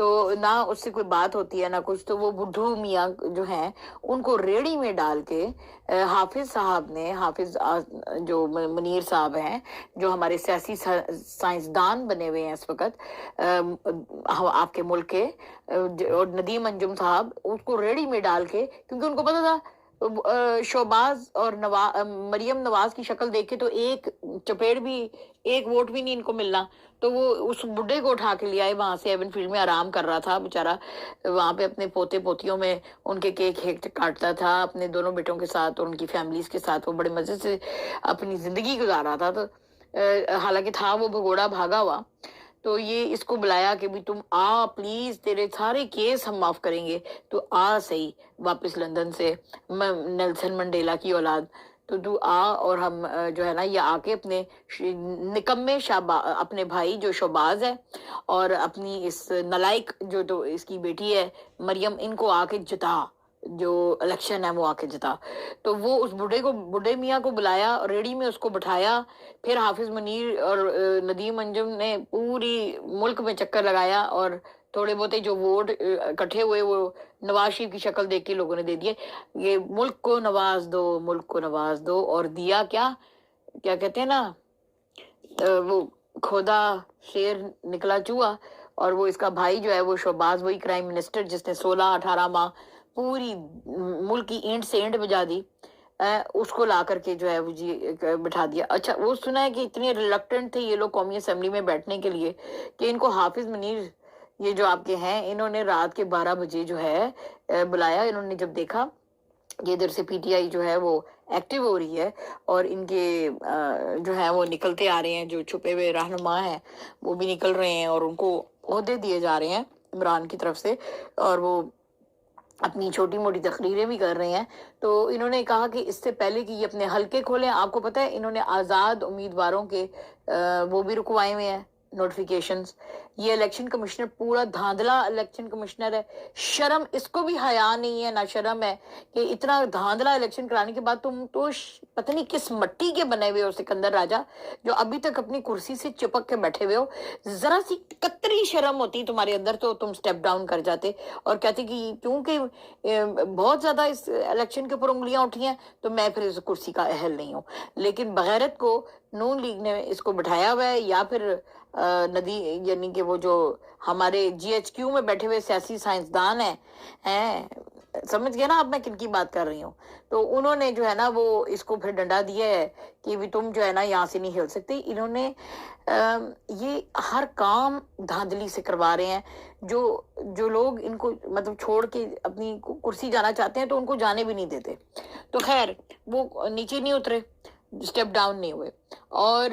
تو نہ اس سے کوئی بات ہوتی ہے نہ کچھ. تو وہ بڈھو میاں جو ہیں ان کو ریڑی میں ڈال کے حافظ صاحب نے, حافظ جو منیر صاحب ہیں جو ہمارے سیاسی سائنسدان بنے ہوئے ہیں اس وقت آپ کے ملک کے, اور ندیم انجم صاحب اس کو ریڑی میں ڈال کے, کیونکہ ان کو پتا تھا شہباز اور مریم نواز کی شکل دیکھ کے تو ایک چپیڑ بھی, ایک ووٹ بھی نہیں ان کو ملنا. تو وہ اس بڈھے کو اٹھا کے لے آئے وہاں سے. ایون فیلڈ میں آرام کر رہا تھا بےچارا, وہاں پہ اپنے پوتے پوتیوں میں ان کے کیک کاٹتا تھا اپنے دونوں بیٹوں کے ساتھ اور ان کی فیملیز کے ساتھ. وہ بڑے مزے سے اپنی زندگی گزار رہا تھا. تو حالانکہ تھا وہ بھگوڑا بھاگا ہوا. تو یہ اس کو بلایا کہ بھی تم آ پلیز, تیرے سارے کیس ہم معاف کریں گے, تو آ صحیح واپس لندن سے, نیلسن منڈیلا کی اولاد, تو آ اور ہم جو ہے نا یہ آ کے اپنے نکمے اپنے بھائی جو شہباز ہے اور اپنی اس نلائک جو تو اس کی بیٹی ہے مریم, ان کو آ کے جتا, جو الیکشن ہے وہ آ کے جتا. تو وہ اس بڈھے میاں کو بلایا, ریڑی میں اس کو بٹھایا. پھر حافظ منیر اور ندیم انجم نے پوری ملک میں چکر لگایا اور تھوڑے بہتے جو ووٹ اکٹھے ہوئے وہ نواز شریف کی شکل دیکھ کے لوگوں نے دے دیے. یہ ملک کو نواز دو, ملک کو نواز دو. اور دیا کیا کہتے ہیں نا, وہ کھودا شیر نکلا چوہا. اور وہ اس کا بھائی جو ہے وہ شہباز, وہی کرائم منسٹر جس نے 16-18 ماہ پوری ملک کی اینٹ سے اینٹ بجا دی, اس کو لا کر کے جو ہے وہ بٹھا دیا. اچھا وہ سنا ہے کہ اتنے ریلکٹنٹ تھے یہ لوگ قومی اسمبلی میں بیٹھنے کے لیے کہ ان کو حافظ منیر یہ جو آپ کے ہیں انہوں نے رات کے 12 بجے جو ہے بلایا. انہوں نے جب دیکھا کہ ادھر سے پی ٹی آئی جو ہے وہ ایکٹیو ہو رہی ہے اور ان کے جو ہے وہ نکلتے آ رہے ہیں, جو چھپے ہوئے رہنما ہیں وہ بھی نکل رہے ہیں اور ان کو عہدے دیے جا رہے ہیں عمران کی طرف سے, اور وہ اپنی چھوٹی موٹی تقریریں بھی کر رہے ہیں. تو انہوں نے کہا کہ اس سے پہلے کہ یہ اپنے حلقے کھولیں, آپ کو پتہ ہے انہوں نے آزاد امیدواروں کے وہ بھی رکوائے ہوئے ہیں نوٹیفیکیشنز. یہ الیکشن کمشنر پورا دھاندلا الیکشن کمشنر ہے, شرم اس کو بھی حیا نہیں ہے, نہ شرم ہے کہ اتنا دھاندلا الیکشن کرانے کے بعد تم تو پتہ نہیں کس مٹی کے بنے ہوئے ہو سکندر راجہ, جو ابھی تک اپنی کرسی سے چپک کے بیٹھے ہوئے ہو. ذرا سی قطری شرم ہوتی تمہارے اندر تو تم سٹیپ ڈاؤن کر جاتے اور کہتے کہ کیونکہ بہت زیادہ اس الیکشن کے اوپر انگلیاں اٹھی ہیں تو میں پھر اس کرسی کا اہل نہیں ہوں. لیکن بغیرت کو نون لیگ نے اس کو بٹھایا ہوا ہے, یا پھر ندی یعنی کہ وہ جو ہمارے جی ایچ کیو میں بیٹھے ہوئے سیاسی سائنسدان ہیں, سمجھ گئے نا آپ میں کن کی بات کر رہی ہوں. تو انہوں نے جو ہے نا وہ اس کو پھر ڈنڈا دیا ہے کہ بھی تم جو ہے نا یہاں سے نہیں ہل سکتے. انہوں نے یہ ہر کام دھاندلی سے کروا رہے ہیں. جو لوگ ان کو مطلب چھوڑ کے اپنی کرسی جانا چاہتے ہیں تو ان کو جانے بھی نہیں دیتے. تو خیر وہ نیچے نہیں اترے, سٹیپ ڈاؤن نہیں ہوئے, اور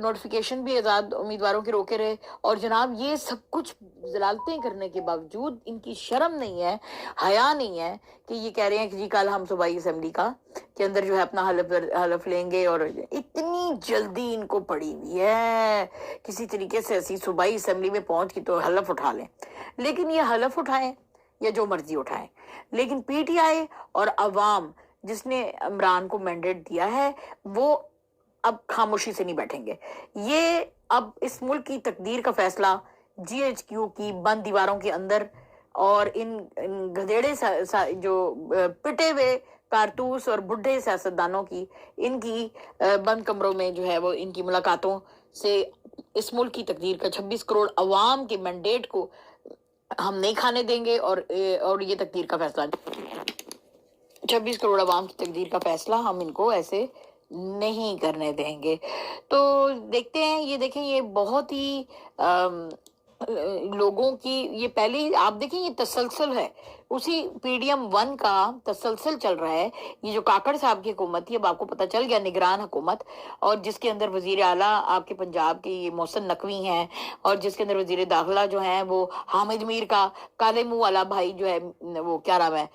نوٹیفیکیشن بھی آزاد امیدواروں کے روکے رہے. اور جناب یہ سب کچھ ضلالتیں کرنے کے باوجود ان کی شرم نہیں ہے, حیا نہیں ہے کہ یہ کہہ رہے ہیں کہ جی کل ہم صوبائی اسمبلی کا کے اندر جو ہے اپنا حلف لیں گے. اور اتنی جلدی ان کو پڑی ہوئی ہے کسی طریقے سے ایسی صوبائی اسمبلی میں پہنچ کے تو حلف اٹھا لیں. لیکن یہ حلف اٹھائیں یا جو مرضی اٹھائیں, لیکن پی ٹی آئی اور عوام جس نے عمران کو مینڈیٹ دیا ہے وہ اب خاموشی سے نہیں بیٹھیں گے. یہ اب اس ملک کی تقدیر کا فیصلہ جی ایچ کیو کی بند دیواروں کے اندر اور ان گدھیڑے جو پٹے ہوئے کارتوس اور بڈھے سیاستدانوں کی ان کی بند کمروں میں جو ہے وہ ان کی ملاقاتوں سے اس ملک کی تقدیر کا 26 کروڑ عوام کے مینڈیٹ کو ہم نہیں کھانے دیں گے. اور یہ تقدیر کا فیصلہ 26 کروڑ عوام کی تقدیر کا فیصلہ ہم ان کو ایسے نہیں کرنے دیں گے. تو دیکھتے ہیں, یہ دیکھیں یہ بہت ہی لوگوں کی یہ پہلے آپ دیکھیں یہ تسلسل ہے, اسی پی ڈی ایم 1 کا تسلسل چل رہا ہے. یہ جو کاکڑ صاحب کی حکومت تھی اب آپ کو پتہ چل گیا نگران حکومت, اور جس کے اندر وزیر اعلیٰ آپ کے پنجاب کے یہ محسن نقوی ہیں, اور جس کے اندر وزیر داخلہ جو ہیں وہ حامد میر کا کالے منہ والا بھائی جو ہے وہ کیا نام ہے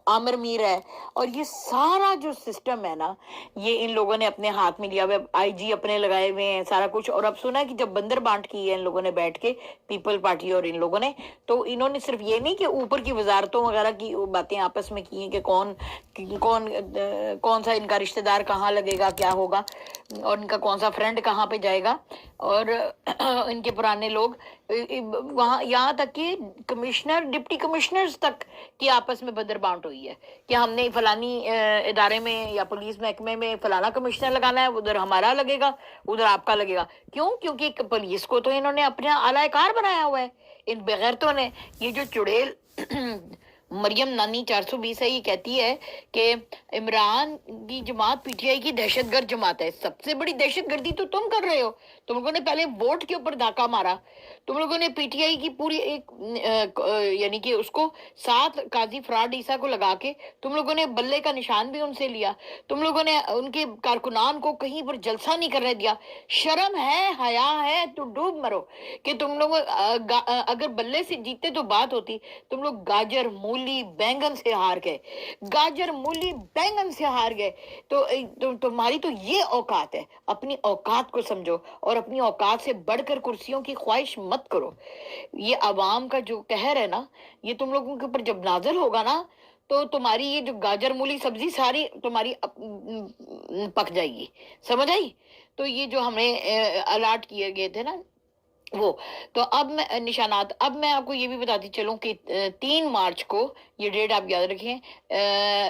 عامر میر ہے. اور یہ سارا جو سسٹم ہے نا یہ ان لوگوں نے اپنے ہاتھ میں لیا ہوا ہے, آئی جی اپنے لگائے ہوئے ہیں سارا کچھ. اور اب سنا ہے کہ جب بندر بانٹ کی ہے ان لوگوں نے بیٹھ کے پیپل پارٹی اور ان لوگوں نے, تو انہوں نے صرف یہ نہیں کہ اوپر کی وزارتوں وغیرہ کی باتیں آپس میں کی ہیں کہ کون سا ان کا رشتہ دار کہاں لگے گا, کیا ہوگا, اور ان کا کون سا فرینڈ کہاں پہ جائے گا, اور ان کے پرانے لوگ وہاں یہاں تک کہ کمشنر ڈپٹی کمشنرز تک کی آپس میں بدر بانٹ ہوئی ہے کہ ہم نے فلانی ادارے میں یا پولیس محکمے میں فلانا کمشنر لگانا ہے، ادھر ہمارا لگے گا، ادھر آپ کا لگے گا. کیوں؟ کیونکہ پولیس کو تو انہوں نے اپنے اعلی کار بنایا ہوا ہے ان بغیرتوں نے. یہ جو چڑیل مریم نانی 420 ہے، یہ کہتی ہے کہ عمران کی جماعت پی ٹی آئی کی دہشت گرد جماعت ہے. سب سے بڑی دہشت گردی تو تم کر رہے ہو. تم لوگوں نے پہلے ووٹ کے اوپر دھاکہ مارا. تم لوگوں نے پی ٹی آئی کی پوری ایک یعنی کہ اس کو 7 قاضی فراڈ عیسیٰ کو لگا کے تم لوگوں نے بلے کا نشان بھی ان سے لیا. تم لوگوں نے ان کے کارکنان کو کہیں پر جلسہ نہیں کرنے دیا. شرم ہے، حیا ہے تو ڈوب مرو کہ تم لوگ اگر بلے سے جیتے تو بات ہوتی. تم لوگ گاجر مولی بینگن سے ہار گئے، گاجر مولی بینگن سے ہار گئے. تو تمہاری تو یہ اوقات ہے. اپنی اوقات کو سمجھو اور اپنی اوقات سے بڑھ کر کرسیوں کی خواہش مت کرو. یہ عوام کا جو قہر ہے نا، یہ تم لوگوں کے اوپر جب نازل ہوگا نا تو تمہاری یہ جو گاجر مولی سبزی ساری تمہاری پک جائے گی. سمجھ آئی؟ تو یہ جو ہمیں الاٹ کیے گئے تھے نا وہ، تو اب میں نشانات، اب میں آپ کو یہ بھی بتاتی چلوں کہ 3 مارچ کو، یہ ڈیٹ آپ یاد رکھیں،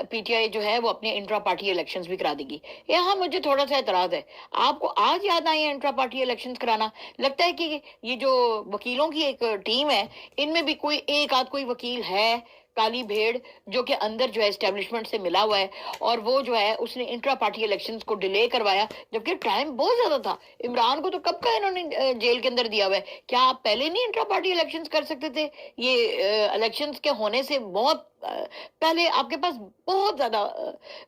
پی ٹی آئی جو ہے وہ اپنے انٹرا پارٹی الیکشنز بھی کرا دے گی. یہاں مجھے تھوڑا سا اعتراض ہے. آپ کو آج یاد آئی ہے انٹرا پارٹی الیکشنز کرانا؟ لگتا ہے کہ یہ جو وکیلوں کی ایک ٹیم ہے، ان میں بھی کوئی ایک آدھ کوئی وکیل ہے کالی بھیڑ جو کہ اندر جو ہے اسٹیبلشمنٹ سے ملا ہوا ہے، اور وہ جو ہے اس نے انٹرا پارٹی الیکشنز کو ڈیلے کروایا جبکہ ٹائم بہت زیادہ تھا. عمران کو تو کب کا انہوں نے جیل کے اندر دیا ہوا ہے. کیا آپ پہلے نہیں انٹرا پارٹی الیکشنز کر سکتے تھے؟ یہ الیکشنز کے ہونے سے بہت پہلے آپ کے پاس بہت زیادہ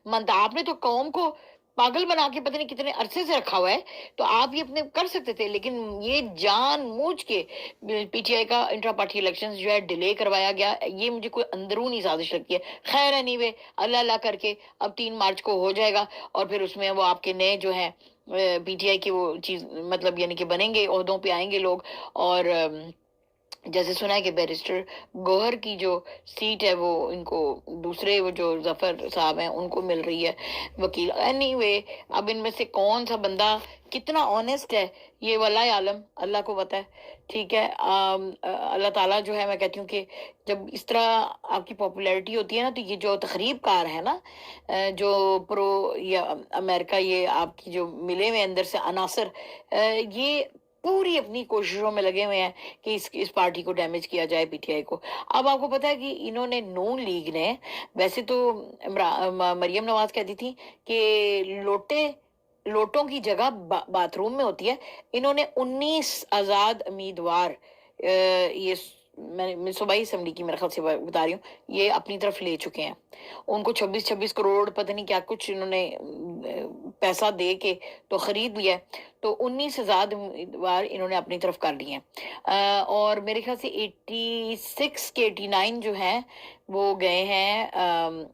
من تھا. آپ نے تو قوم کو پاگل بنا کے پتہ نہیں کتنے عرصے سے رکھا ہوا ہے، تو آپ یہ اپنے کر سکتے تھے. لیکن یہ جان موجھ کے پی ٹی آئی کا انٹرا پارٹی الیکشنز جو ہے ڈیلے کروایا گیا. یہ مجھے کوئی اندرونی سازش لگتی ہے. خیر اینی وے، اللہ اللہ کر کے اب 3 مارچ کو ہو جائے گا، اور پھر اس میں وہ آپ کے نئے جو ہیں پی ٹی آئی کی وہ چیز مطلب یعنی کہ بنیں گے، عہدوں پہ آئیں گے لوگ. اور جیسے سنا ہے کہ بیرسٹر گوہر کی جو سیٹ ہے وہ ان کو دوسرے وہ جو ظفر صاحب ہیں ان کو مل رہی ہے وکیل. اینی وے، اب ان میں سے کون سا بندہ کتنا آنےسٹ ہے یہ واللہ عالم، اللہ کو پتہ ہے. ٹھیک ہے، اللہ تعالیٰ جو ہے، میں کہتی ہوں کہ جب اس طرح آپ کی پاپولیرٹی ہوتی ہے نا، تو یہ جو تخریب کار ہے نا، جو پرو یا امریکہ، یہ آپ کی جو ملے ہوئے اندر سے عناصر، یہ پوری اپنی کوششوں میں لگے ہوئے ہیں کہ اس پارٹی کو ڈیمیج کیا جائے، پی ٹی آئی کو. اب آپ کو پتا ہے کہ انہوں نے نون لیگ نے، ویسے تو مریم نواز کہتی تھی کہ لوٹوں کی جگہ باتھ روم میں ہوتی ہے. انہوں نے 19 آزاد امیدوار، یہ میں صوبائی اسمبلی کی میرے خیال سے بتا رہی ہوں، یہ اپنی طرف لے چکے ہیں. ان کو 26 کروڑ پتہ نہیں کیا کچھ انہوں نے پیسہ دے کے تو خرید لیا. تو 19 آزاد امیدوار انہوں نے اپنی طرف کر لیے ہیں. اور میرے خیال سے 86 کے 89 جو ہیں وہ گئے ہیں،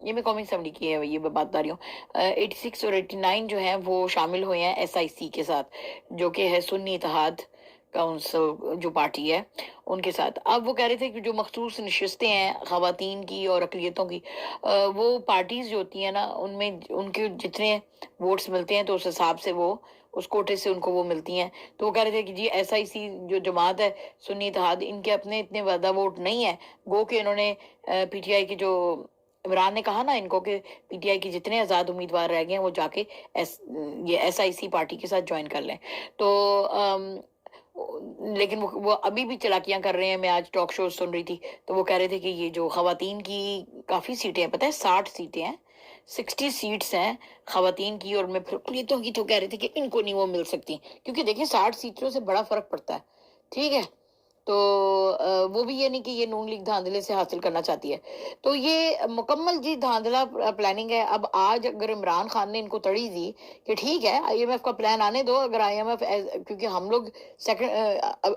یہ میں قومی اسمبلی کی ہے یہ بات بتا رہی ہوں. 86 اور 89 جو ہیں وہ شامل ہوئے ہیں ایس آئی سی کے ساتھ، جو کہ ہے سنی اتحاد کونسل جو پارٹی ہے ان کے ساتھ. اب وہ کہہ رہے تھے کہ جو مخصوص نشستیں ہیں خواتین کی اور اقلیتوں کی، وہ پارٹیز جو ہوتی ہیں نا، ان میں ان کے جتنے ووٹس ملتے ہیں تو اس حساب سے وہ اس کوٹے سے ان کو وہ ملتی ہیں. تو وہ کہہ رہے تھے کہ جی ایس آئی سی جو جماعت ہے سنی اتحاد، ان کے اپنے اتنے زیادہ ووٹ نہیں ہیں. گو کہ انہوں نے پی ٹی آئی کی جو عمران نے کہا نا ان کو کہ پی ٹی آئی کی جتنے آزاد امیدوار رہ گئے ہیں وہ جا کے یہ ایس آئی سی پارٹی کے ساتھ جوائن کر لیں. تو لیکن وہ ابھی بھی چلاکیاں کر رہے ہیں. میں آج ٹاک شوز سن رہی تھی تو وہ کہہ رہے تھے کہ یہ جو خواتین کی کافی سیٹیں ہیں، پتہ ہے 60 سیٹیں ہیں، 60 سیٹس ہیں خواتین کی، اور میں پھر اقلیتوں کی تو کہہ رہے تھے کہ ان کو نہیں وہ مل سکتی، کیونکہ دیکھیں 60 سیٹوں سے بڑا فرق پڑتا ہے. ٹھیک ہے، تو وہ بھی یہ نہیں کہ یہ نون لیگ دھاندلے سے حاصل کرنا چاہتی ہے. تو یہ مکمل جی دھاندلا پلاننگ ہے. اب آج اگر عمران خان نے ان کو تڑی دی کہ ٹھیک ہے آئی ایم ایف کا پلان آنے دو، اگر آئی ایم ایف، کیونکہ ہم لوگ سیکنڈ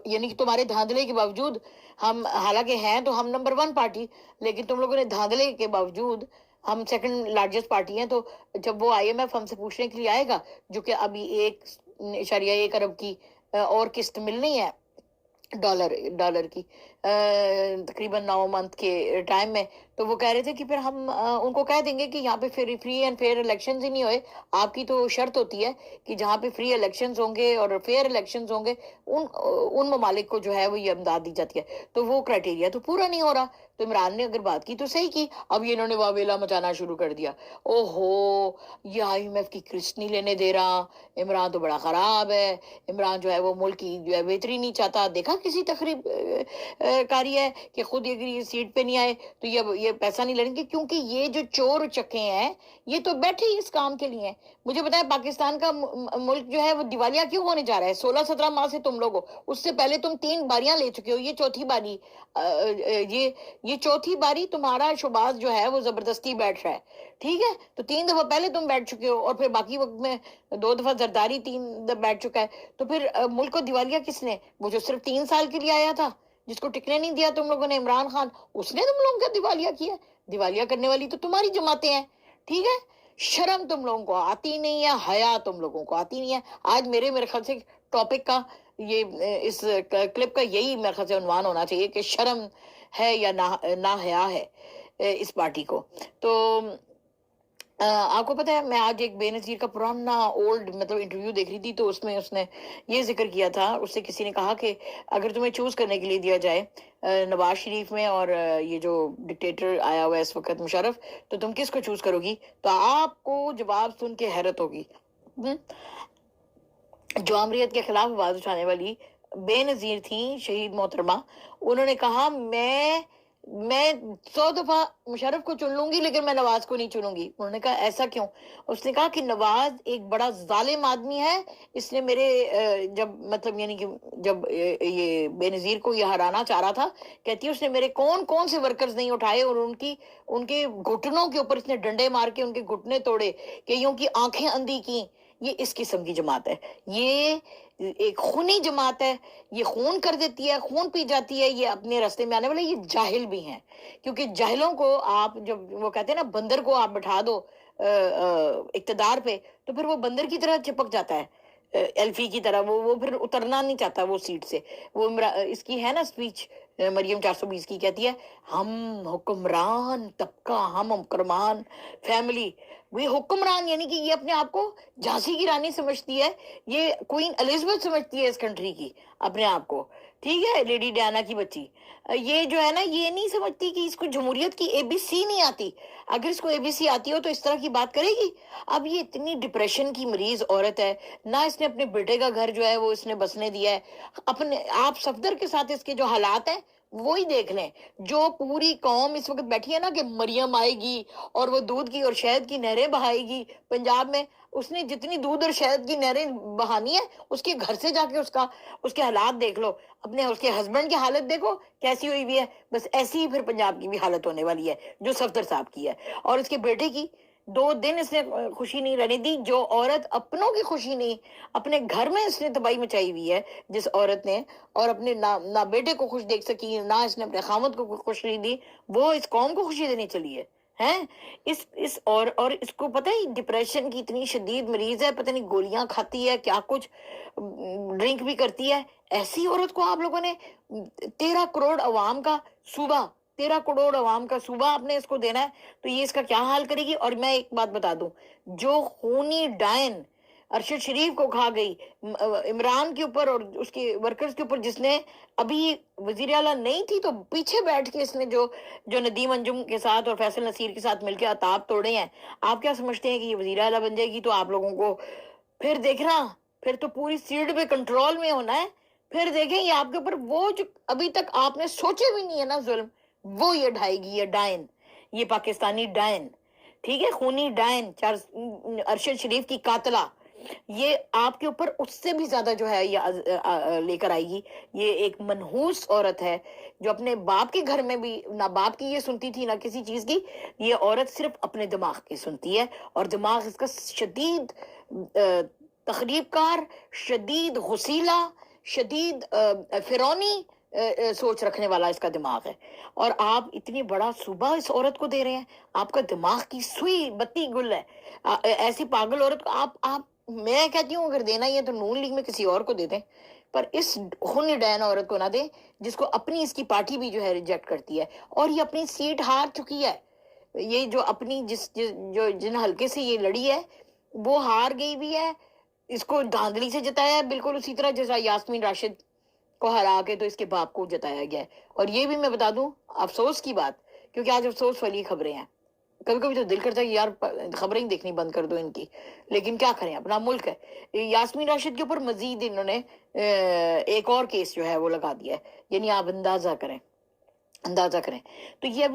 یعنی کہ تمہارے دھاندلے کے باوجود ہم حالانکہ ہیں تو ہم نمبر 1 پارٹی، لیکن تم لوگوں نے دھاندلے کے باوجود ہم سیکنڈ لارجسٹ پارٹی ہیں. تو جب وہ آئی ایم ایف ہم سے پوچھنے کے لیے آئے گا، جو کہ ابھی 1.1 ارب کی اور قسط ملنی ہے ڈالر کی، تقریباً 9 منتھ کے ٹائم میں. تو وہ کہہ رہے تھے کہ پھر ہم ان کو کہہ دیں گے کہ یہاں پہ فری اینڈ فیئر الیکشنز ہی نہیں ہوئے. آپ کی تو شرط ہوتی ہے کہ جہاں پہ فری الیکشنز ہوں گے اور فیئر الیکشنز ہوں گے ان ممالک کو جو ہے وہ یہ امداد دی جاتی ہے. تو وہ کرائٹیریا تو پورا نہیں ہو رہا. تو عمران نے اگر بات کی تو صحیح کی. اب یہ انہوں نے واویلا مچانا شروع کر دیا. او ہو یہ IMF کی قسط نہیں لینے دے رہا, عمران تو بڑا خراب ہے, عمران جو ہے وہ ملک کی جو ہے بہتری نہیں چاہتا. دیکھا کسی تقریب کاری ہے کہ خود اگر یہ سیٹ پہ نہیں آئے تو یہ پیسہ نہیں لڑیں گے, کیونکہ یہ جو چور چکے ہیں یہ تو بیٹھے ہی اس کام کے لیے ہیں. مجھے بتائیں پاکستان کا ملک جو ہے وہ دیوالیہ کیوں ہونے جا رہا ہے؟ 16-17 ماہ سے تم لوگ ہو, اس سے پہلے تم 3 باریاں لے چکے ہو, یہ چوتھی باری, یہ چوتھی باری تمہارا شباز جو ہے وہ زبردستی بیٹھ رہا ہے. ٹھیک ہے, تو 3 دفعہ پہلے تم بیٹھ چکے ہو اور پھر باقی وقت میں 2 دفعہ زرداری 3 دفعہ بیٹھ چکا ہے. تو پھر ملک کو دیوالیہ کس نے؟ وہ جو صرف 3 سال کے لیے آیا تھا, جس کو ٹکنے نہیں دیا تم لوگوں نے, عمران خان, اس نے تم لوگوں کا دیوالیہ کیا. دیوالیہ کرنے والی تو تمہاری جماعتیں ہیں. ٹھیک ہے, شرم تم لوگوں کو آتی نہیں ہے, حیا تم لوگوں کو آتی نہیں ہے. آج میرے خیال سے ٹاپک کا یہ اس کلپ کا یہی میرے خیال سے عنوان ہونا چاہیے کہ شرم ہے یا نہ حیا ہے اس پارٹی کو. تو آپ کو پتہ ہے میں آج ایک بے نظیر کا پرانا اولڈ مطلب انٹرویو دیکھ رہی تھی, تو اس میں اس نے یہ ذکر کیا تھا. اس سے کسی نے کہا کہ اگر تمہیں چوز کرنے کے لیے دیا جائے نواز شریف میں اور یہ جو ڈکٹیٹر آیا ہوا ہے اس وقت مشرف, تو تم کس کو چوز کرو گی؟ تو آپ کو جواب سن کے حیرت ہوگی. جو امریت کے خلاف آواز اٹھانے والی بے نظیر تھیں شہید محترمہ, انہوں نے کہا میں 100 دفعہ مشرف کو چن لوں گی لیکن میں نواز کو نہیں چنوں گی. انہوں نے کہا ایسا کیوں؟ اس نے کہا کہ نواز ایک بڑا ظالم آدمی ہے, اس نے میرے جب مطلب یعنی کہ جب یہ بے نظیر کو یہ ہرانا چاہ رہا تھا, کہتی ہے اس نے میرے کون سے ورکرز نہیں اٹھائے اور ان کے گھٹنوں کے اوپر اس نے ڈنڈے مار کے ان کے گھٹنے توڑے, کہ یوں کی آنکھیں اندھی کی. یہ اس قسم کی جماعت ہے, یہ ایک خونی جماعت ہے, یہ خون کر دیتی ہے, خون پی جاتی ہے, یہ اپنے راستے میں آنے والے, یہ جاہل بھی ہیں. کیونکہ جاہلوں کو آپ جب وہ کہتے ہیں نا بندر کو آپ بٹھا دو اقتدار پہ, تو پھر وہ بندر کی طرح چپک جاتا ہے, ایلفی کی طرح. وہ پھر اترنا نہیں چاہتا وہ سیٹ سے. وہ اس کی ہے نا سپیچ مریم 420 کی, کہتی ہے ہم حکمران طبقہ, ہم حکمران فیملی. وہ حکمران یعنی کہ یہ اپنے آپ کو جھانسی کی رانی سمجھتی ہے, یہ کوئین الزبتھ سمجھتی ہے اس کنٹری کی اپنے آپ کو. ٹھیک ہے, لیڈی ڈیانا کی بچی. یہ جو ہے نا یہ نہیں سمجھتی کہ اس کو جمہوریت کی ABC نہیں آتی. اگر اس کو ABC آتی ہو تو اس طرح کی بات کرے گی؟ اب یہ اتنی ڈپریشن کی مریض عورت ہے, نہ اس نے اپنے بیٹے کا گھر جو ہے وہ اس نے بسنے دیا ہے. اپنے آپ صفدر کے ساتھ اس کے جو حالات ہیں وہی دیکھ لیں. جو پوری قوم اس وقت بیٹھی ہے نا کہ مریم آئے گی اور وہ دودھ کی اور شہد کی نہریں بہائے گی پنجاب میں, اس نے جتنی دودھ اور شہد کی نہریں بہانی ہے اس کے گھر سے جا کے اس کے حالات دیکھ لو. اس کے ہسبینڈ کی حالت دیکھو کیسی ہوئی بھی ہے. بس ایسی ہی پھر پنجاب کی بھی حالت ہونے والی ہے جو صفدر صاحب کی ہے. اور اس کے بیٹے کی 2 دن اس نے خوشی نہیں رہنے دی. جو عورت اپنوں کی خوشی نہیں, اپنے گھر میں اس نے تباہی مچائی ہوئی ہے جس عورت نے, اور اپنے نہ بیٹے کو خوش دیکھ سکی, نہ اس نے اپنے خامد کو خوش نہیں دی, وہ اس قوم کو خوشی دینے چلی ہے. اور اس کو پتہ ہے ڈپریشن کی اتنی شدید مریض ہے, پتہ نہیں گولیاں کھاتی ہے کیا کچھ, ڈرنک بھی کرتی ہے. ایسی عورت کو آپ لوگوں نے 13 کروڑ عوام کا صوبہ 13 کروڑ عوام کا صوبہ آپ نے اس کو دینا ہے, تو یہ اس کا کیا حال کرے گی؟ اور میں ایک بات بتا دوں, جو خونی ڈائن ارشد شریف کو کھا گئی عمران کے اوپر اور اس کے ورکرز کے اوپر, جس نے ابھی وزیر اعلیٰ نہیں تھی تو پیچھے بیٹھ کے اس نے جو ندیم انجم کے ساتھ اور فیصل نصیر کے ساتھ مل کے عتاب توڑے ہیں, آپ کیا سمجھتے ہیں کہ یہ وزیر اعلیٰ بن جائے گی تو آپ لوگوں کو پھر دیکھنا, پھر تو پوری سیٹ پہ کنٹرول میں ہونا ہے. پھر دیکھیں یہ آپ کے اوپر وہ جو ابھی تک آپ نے سوچے بھی نہیں ہے نا ظلم, وہ یہ ڈھائے گی, یہ ڈائن, یہ پاکستانی ڈائن. ٹھیک ہے, خونی ڈائن ارشد شریف کی قاتلہ, یہ آپ کے اوپر اس سے بھی زیادہ جو ہے یہ لے کر آئے گی. یہ ایک منحوس عورت ہے جو اپنے باپ کے گھر میں بھی نہ باپ کی یہ سنتی تھی نہ کسی چیز کی. یہ عورت صرف اپنے دماغ کی سنتی ہے, اور دماغ اس کا شدید تخریب کار, شدید غسیلہ, شدید فرعونی سوچ رکھنے والا اس کا دماغ ہے. اور آپ اتنی بڑا صوبہ اس عورت کو دے رہے ہیں, آپ کا دماغ کی سوئی بتی گل ہے. ایسی پاگل عورت کو آپ میں کہتی ہوں اگر دینا ہی ہے تو نون لیگ میں کسی اور کو دے دیں, پر اس خون ڈین عورت کو نہ دیں جس کو اپنی اس کی پارٹی بھی جو ہے ریجیکٹ کرتی ہے، اور یہ اپنی سیٹ ہار چکی ہے. یہ جو اپنی جو جن حلقے سے یہ لڑی ہے وہ ہار گئی بھی ہے. اس کو دھاندلی سے جتایا ہے، بالکل اسی طرح جیسا یاسمین راشد کو ہرا کے تو اس کے باپ کو جتایا گیا ہے. اور یہ بھی میں بتا دوں افسوس کی بات، کیونکہ آج افسوس والی خبریں ہیں. کبھی کبھی تو دل کرتا ہے کہ یار خبریں ہی دیکھنی بند کر دو ان کی، لیکن کیا کریں، اپنا ملک ہے. یاسمین راشد کے اوپر مزید انہوں نے ایک اور کیس جو ہے وہ لگا دیا ہے. یعنی آپ اندازہ کریں. تو یہ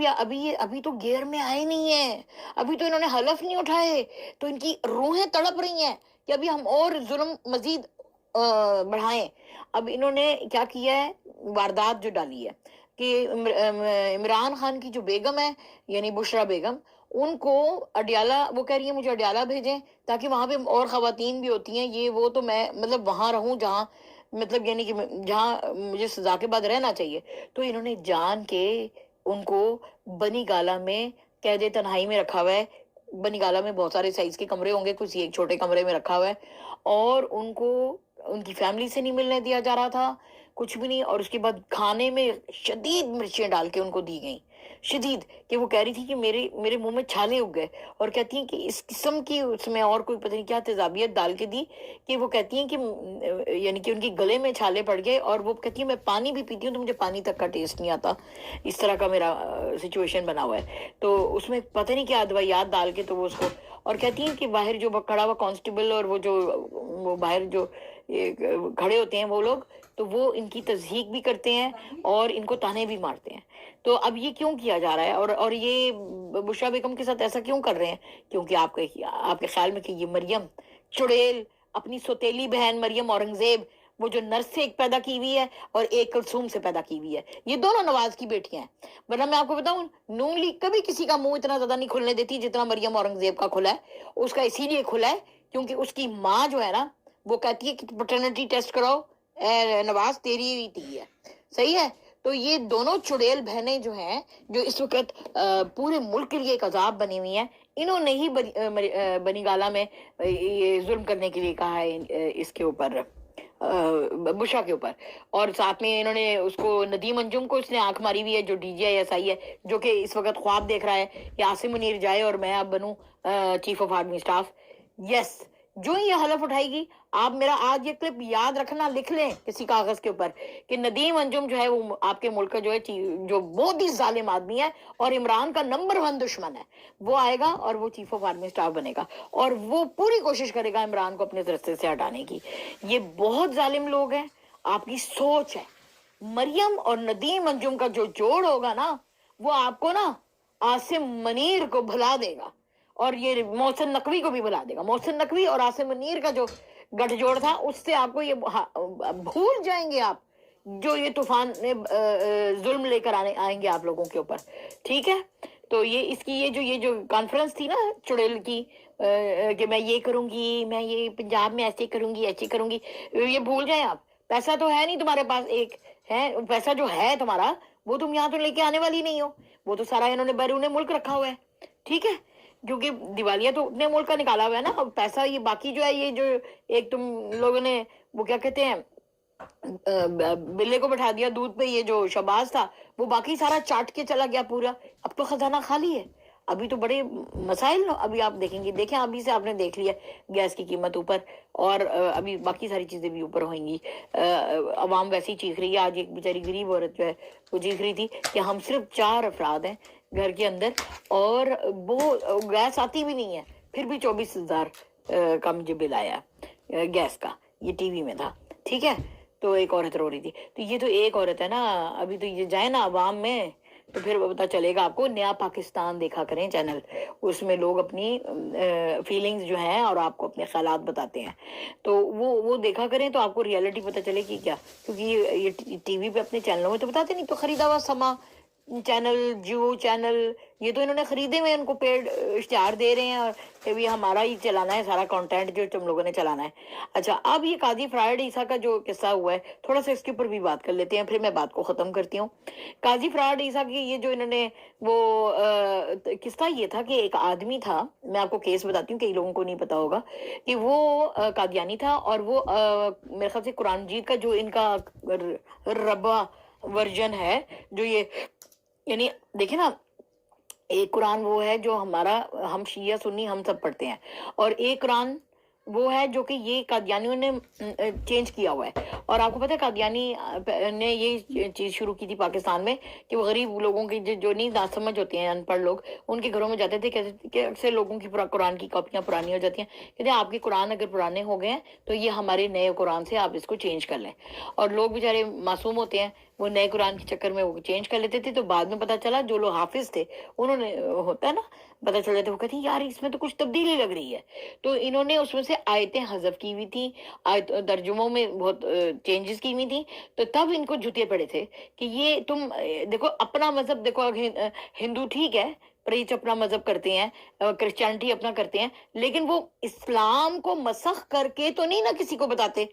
ابھی تو گیئر میں آئے نہیں ہیں، ابھی تو انہوں نے حلف نہیں اٹھائے، تو ان کی روحیں تڑپ رہی ہیں کہ ابھی ہم اور ظلم مزید بڑھائیں. اب انہوں نے کیا کیا ہے، واردات جو ڈالی ہے کہ عمران خان کی جو بیگم ہے یعنی بشرا بیگم، ان کو اڈیالہ، وہ کہہ رہی ہیں مجھے اڈیالہ بھیجیں تاکہ وہاں پہ اور خواتین بھی ہوتی ہیں یہ وہ، تو میں مطلب وہاں رہوں جہاں مطلب یعنی کہ جہاں مجھے سزا کے بعد رہنا چاہیے. تو انہوں نے جان کے ان کو بنی گالا میں قید تنہائی میں رکھا ہوا ہے. بنی گالا میں بہت سارے سائز کے کمرے ہوں گے، کسی ایک چھوٹے کمرے میں رکھا ہوا ہے، اور ان کو ان کی فیملی سے نہیں ملنے دیا جا رہا تھا، کچھ بھی نہیں. اور اس کے بعد کھانے میں شدید مرچیں ڈال کے ان کو دی گئیں، شدید، کہ وہ کہہ رہی تھی کہ میرے منہ میں چھالے اگ گئے. اور کہتی ہیں کہ اس قسم کی اس میں اور کوئی پتہ نہیں کیا تیزابیت ڈال کے دی کہ وہ کہتی ہیں کہ یعنی کہ ان کی گلے میں چھالے پڑ گئے. اور وہ کہتی ہیں میں پانی بھی پیتی ہوں تو مجھے پانی تک کا ٹیسٹ نہیں آتا، اس طرح کا میرا سچویشن بنا ہوا ہے. تو اس میں پتہ نہیں کیا ادویات ڈال کے تو وہ اس کو، اور کہتی ہیں کہ باہر جو کھڑا ہوا کانسٹیبل اور وہ باہر جو کھڑے ہوتے ہیں وہ لوگ، تو وہ ان کی تصدیق بھی کرتے ہیں اور ان کو تانے بھی مارتے ہیں. تو اب یہ کیوں کیا جا رہا ہے، اور یہ بشرا بیگم کے ساتھ ایسا کیوں کر رہے ہیں؟ کیونکہ آپ کے خیال میں کہ یہ مریم چڑیل اپنی سوتیلی بہن مریم اورنگزیب، وہ جو نرس سے ایک پیدا کی ہوئی ہے اور ایک کلثوم سے پیدا کی ہوئی ہے، یہ دونوں نواز کی بیٹیاں ہیں. ورنہ میں آپ کو بتاؤں نون لیگ کبھی کسی کا منہ اتنا زیادہ نہیں کھلنے دیتی جتنا مریم اورنگزیب کا کھلا ہے. اس کا اسی لیے کھلا ہے کیونکہ اس کی ماں جو ہے نا وہ کہتی ہے کہ پیٹرنٹی ٹیسٹ کراؤ، نواز تیری ہوئی تھی ہے، صحیح ہے. تو یہ دونوں چڑیل بہنیں جو ہیں جو اس وقت پورے ملک کے لیے ایک عذاب بنی ہوئی ہیں، انہوں نے ہی بنی گالا میں یہ ظلم کرنے کے لیے کہا ہے اس کے اوپر، بشرا کے اوپر. اور ساتھ میں انہوں نے اس کو ندیم انجم کو اس نے آنکھ ماری ہوئی ہے جو D G I S I ہے، جو کہ اس وقت خواب دیکھ رہا ہے کہ عاصم منیر جائے اور میں اب بنوں چیف آف آرمی اسٹاف. یس، جو ہی یہ حلف اٹھائے گی، آپ میرا آج یہ کلپ یاد رکھنا، لکھ لیں کسی کاغذ کے اوپر کہ ندیم انجم جو ہے وہ آپ کے ملک کا جو ہے جو بہت ہی ظالم آدمی ہے اور عمران کا نمبر 1 دشمن ہے، وہ آئے گا اور وہ چیف آف آرمی اسٹاف بنے گا اور وہ پوری کوشش کرے گا عمران کو اپنے رستے سے ہٹانے کی. یہ بہت ظالم لوگ ہیں، آپ کی سوچ ہے. مریم اور ندیم انجم کا جو جوڑ ہوگا نا، وہ آپ کو نا عاصم منیر کو بھلا دے گا اور یہ محسن نقوی کو بھی بھلا دے گا. محسن نقوی اور عاصم منیر کا جو گٹھ جوڑ تھا اس سے آپ کو یہ بھول جائیں گے آپ جو یہ طوفان ظلم لے کر آئیں گے آپ لوگوں کے اوپر. ٹھیک ہے، تو یہ اس کی یہ جو کانفرنس تھی نا چڑیل کی کہ میں یہ کروں گی، میں یہ پنجاب میں ایسے کروں گی، ایسے کروں گی، یہ بھول جائیں آپ. پیسہ تو ہے نہیں تمہارے پاس، ایک ہے پیسہ جو ہے تمہارا وہ تم یہاں تو لے کے آنے والی نہیں ہو، وہ تو سارا انہوں نے بیرون ملک رکھا ہوا ہے. ٹھیک ہے، کیونکہ دیوالیہ تو اپنے ملک کا نکالا ہوا ہے نا پیسہ. یہ باقی جو ہے یہ جو ایک تم لوگوں نے وہ کیا کہتے ہیں بلے کو بٹھا دیا دودھ پہ، یہ جو شہباز تھا وہ باقی سارا چاٹ کے چلا گیا پورا. اب تو خزانہ خالی ہے، ابھی تو بڑے مسائل ابھی آپ دیکھیں گے. دیکھیں ابھی سے آپ نے دیکھ لیا گیس کی قیمت اوپر، اور ابھی باقی ساری چیزیں بھی اوپر ہوئیں گی. عوام ویسے ہی چیخ رہی ہے. آج ایک بیچاری غریب عورت جو ہے وہ چیخ رہی تھی کہ ہم صرف 4 افراد ہیں گھر کے اندر اور وہ گیس آتی بھی نہیں ہے، پھر بھی 24,000 کا مجھے بل آیا گیس کا. یہ ٹی وی میں تھا. ٹھیک ہے، تو ایک عورت رو رہی تھی. تو یہ تو ایک عورت ہے نا، ابھی تو یہ جائے نا عوام میں تو پھر پتا چلے گا آپ کو. نیا پاکستان دیکھا کریں چینل، اس میں لوگ اپنی فیلنگز جو ہیں اور آپ کو اپنے خیالات بتاتے ہیں، تو وہ دیکھا کریں تو آپ کو ریئلٹی پتہ چلے گی کیا. کیونکہ یہ ٹی وی پہ اپنے چینلوں میں تو بتاتے نہیں. تو خریدا ہوا سما چینل، جیو چینل، یہ تو انہوں نے خریدے ہوئے، ان کو پیڈ اشتہار دے رہے ہیں اور کہ بھی ہمارا ہی چلانا ہے سارا کنٹینٹ جو تم لوگوں نے چلانا ہے۔ اچھا، اب یہ قاضی فرہاد عیسیٰ کا جو قصہ ہوا ہے تھوڑا سا اس کے اوپر بھی بات کر لیتے ہیں، پھر میں بات کو ختم کرتی ہوں۔ قاضی فرہاد عیسیٰ کی یہ جو انہوں نے وہ قصہ یہ تھا کہ ایک آدمی تھا، میں آپ کو کیس بتاتی ہوں، کئی لوگوں کو نہیں پتا ہوگا، کہ وہ قادیانی تھا، اور وہ میرے خیال سے قرآن مجید کا جو ان کا ربا ورژن ہے، جو یہ یعنی دیکھیں نا، ایک قرآن وہ ہے جو ہمارا ہم شیعہ سنی ہم سب پڑھتے ہیں، اور ایک قرآن وہ ہے جو کہ یہ قادیانیوں نے چینج کیا ہوا ہے۔ اور آپ کو پتہ ہے قادیانی نے یہ چیز شروع کی تھی پاکستان میں کہ وہ غریب لوگوں کی جو نہیں ناسمجھ ہوتی ہیں، ان پڑھ لوگ، ان کے گھروں میں جاتے تھے، کہتے کہ اکثر لوگوں کی قرآن کی کاپیاں پرانی ہو جاتی ہیں، کہتے ہیں آپ کے قرآن اگر پرانے ہو گئے ہیں تو یہ ہمارے نئے قرآن سے آپ اس کو چینج کر لیں۔ اور لوگ بیچارے معصوم ہوتے ہیں، وہ نئے قرآن کے چکر میں وہ چینج کر لیتے تھے، تو بعد میں پتہ چلا جو لوگ حافظ تھے انہوں نے ہوتا ہے نا، پتہ چل جاتا ہے، وہ کہتے ہیں یار اس میں تو کچھ تبدیلی لگ رہی ہے، تو انہوں نے اس میں سے آیتیں حذف کی ہوئی تھیں، ترجموں میں بہت چینجز کی ہوئی تھیں، تو تب ان کو جھوٹے پڑے تھے کہ یہ تم دیکھو اپنا مذہب دیکھو، ہندو ٹھیک ہے پریچ اپنا مذہب کرتے ہیں، کرسچینٹی اپنا کرتے ہیں، لیکن وہ اسلام کو مسخ کر کے تو نہیں نا کسی کو بتاتے۔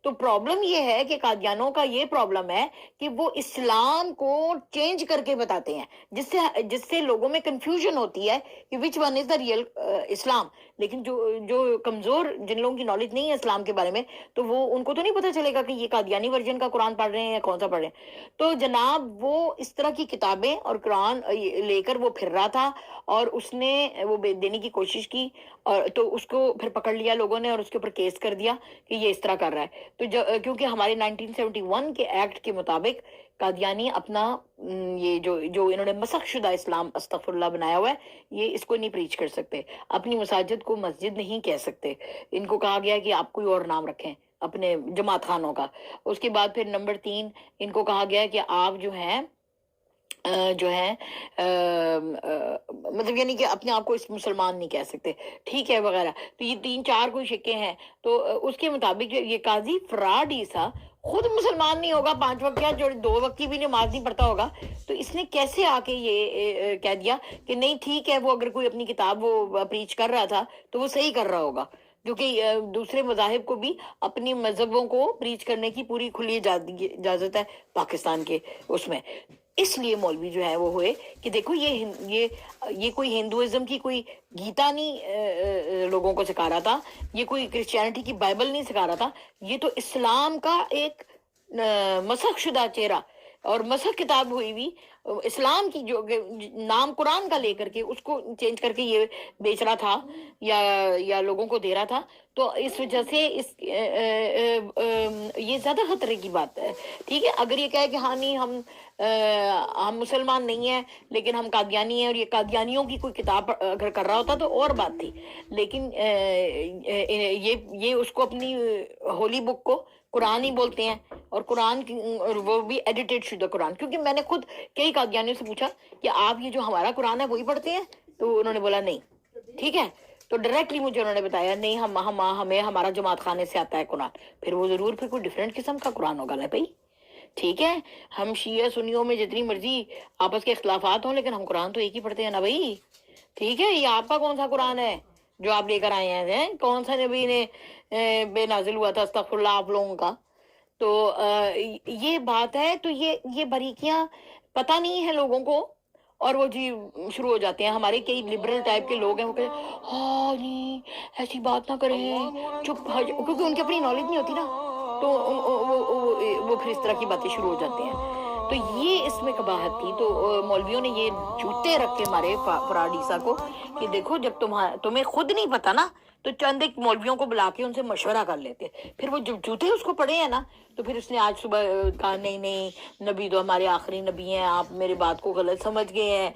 تو پرابلم یہ ہے کہ قادیانوں کا یہ پرابلم ہے کہ وہ اسلام کو چینج کر کے بتاتے ہیں، جس سے لوگوں میں کنفیوژن ہوتی ہے کہ which one is the real اسلام۔ لیکن جو کمزور، جن لوگوں کی نالج نہیں ہے اسلام کے بارے میں، تو وہ ان کو تو نہیں پتہ چلے گا کہ یہ قادیانی ورژن کا قرآن پڑھ رہے ہیں یا کون سا پڑھ رہے ہیں۔ تو جناب وہ اس طرح کی کتابیں اور قرآن لے کر وہ پھر رہا تھا، اور اس نے وہ دینے کی کوشش کی، اور تو اس کو پھر پکڑ لیا لوگوں نے اور اس کے اوپر کیس کر دیا کہ یہ اس طرح کر رہا ہے۔ تو کیونکہ ہمارے 1971 کے ایکٹ کے مطابق قادیانی اپنا یہ جو انہوں نے مسخ شدہ اسلام استغفر اللہ بنایا ہوا ہے، یہ اس کو نہیں پریچ کر سکتے، اپنی مساجد کو مسجد نہیں کہہ سکتے، ان کو کہا گیا ہے کہ آپ کوئی اور نام رکھیں اپنے جماعت خانوں کا۔ اس کے بعد پھر نمبر 3 ان کو کہا گیا ہے کہ آپ جو ہیں مطلب یعنی کہ اپنے آپ کو اس مسلمان نہیں کہہ سکتے، ٹھیک ہے وغیرہ۔ تو یہ 3-4 کوئی شکے ہیں، تو اس کے مطابق یہ قاضی فرہاد عیسیٰ خود مسلمان نہیں ہوگا، 5 وقت کیا جو 2 وقت کی بھی نماز نہیں پڑھتا ہوگا، تو اس نے کیسے آ کے یہ کہہ دیا کہ نہیں ٹھیک ہے، وہ اگر کوئی اپنی کتاب وہ پریچ کر رہا تھا تو وہ صحیح کر رہا ہوگا، کیونکہ دوسرے مذاہب کو بھی اپنی مذہبوں کو پریچ کرنے کی پوری کھلی اجازت ہے پاکستان کے اس میں۔ اس لیے مولوی جو ہے وہ ہوئے کہ دیکھو یہ کوئی ہندوازم کی کوئی گیتا نہیں لوگوں کو سکھا رہا تھا، یہ کوئی کرسچینٹی کی بائبل نہیں سکھا رہا تھا، یہ تو اسلام کا ایک مسخ شدہ چہرہ اور مسخ کتاب ہوئی ہوئی اسلام کی جو نام قرآن کا لے کر کے اس کو چینج کر کے یہ بیچ رہا تھا یا لوگوں کو دے رہا تھا۔ تو اس وجہ سے یہ زیادہ خطرے کی بات ہے، ٹھیک ہے۔ اگر یہ کہے کہ ہاں نہیں ہم مسلمان نہیں ہیں لیکن ہم قادیانی ہیں، اور یہ قادیانیوں کی کوئی کتاب اگر کر رہا ہوتا تو اور بات تھی، لیکن یہ اس کو اپنی ہولی بک کو قرآن ہی بولتے ہیں، اور قرآن وہ بھی ایڈیٹڈ شدہ قرآن۔ کیونکہ میں نے خود کئی قادیانیوں سے پوچھا کہ آپ یہ جو ہمارا قرآن ہے وہی پڑھتے ہیں، تو انہوں نے بولا نہیں، ٹھیک ہے۔ تو ڈائریکٹلی مجھے انہوں نے بتایا نہیں، ہمیں ہمارا جماعت خانے سے آتا ہے قرآن۔ پھر وہ ضرور پھر کوئی ڈیفرنٹ قسم کا قرآن ہوگا نا بھائی، ٹھیک ہے۔ ہم شیعہ سنیوں میں جتنی مرضی آپس کے اختلافات ہوں، لیکن ہم قرآن تو ایک ہی پڑھتے ہیں نا بھائی، ٹھیک ہے۔ یہ آپ کا کون سا قرآن ہے جو آپ لے کر آئے ہیں؟ کون سا نبی نے بے نازل ہوا تھا استغفر اللہ آپ لوگوں کا؟ تو یہ بات ہے۔ تو یہ باریکیاں پتہ نہیں ہے لوگوں کو، اور وہ جی شروع ہو جاتے ہیں۔ ہمارے کئی لبرل ٹائپ کے لوگ ہیں، وہ کہتے ہیں ہاں نہیں ایسی بات نہ کریں، چپ، کیونکہ ان کی اپنی نالج نہیں ہوتی نا، تو وہ پھر اس طرح کی باتیں شروع ہو جاتی ہیں۔ تو یہ اس میں قباحت تھی۔ تو مولویوں نے یہ جوتے رکھے ہمارے فرہاد عیسیٰ کو کہ دیکھو جب تمہیں خود نہیں پتا نا، تو چند ایک مولویوں کو بلا کے ان سے مشورہ کر لیتے، پھر وہ جب جوتے اس کو پڑے ہیں نا، تو پھر اس نے آج صبح کہا نہیں نبی تو ہمارے آخری نبی ہیں، آپ میری بات کو غلط سمجھ گئے ہیں۔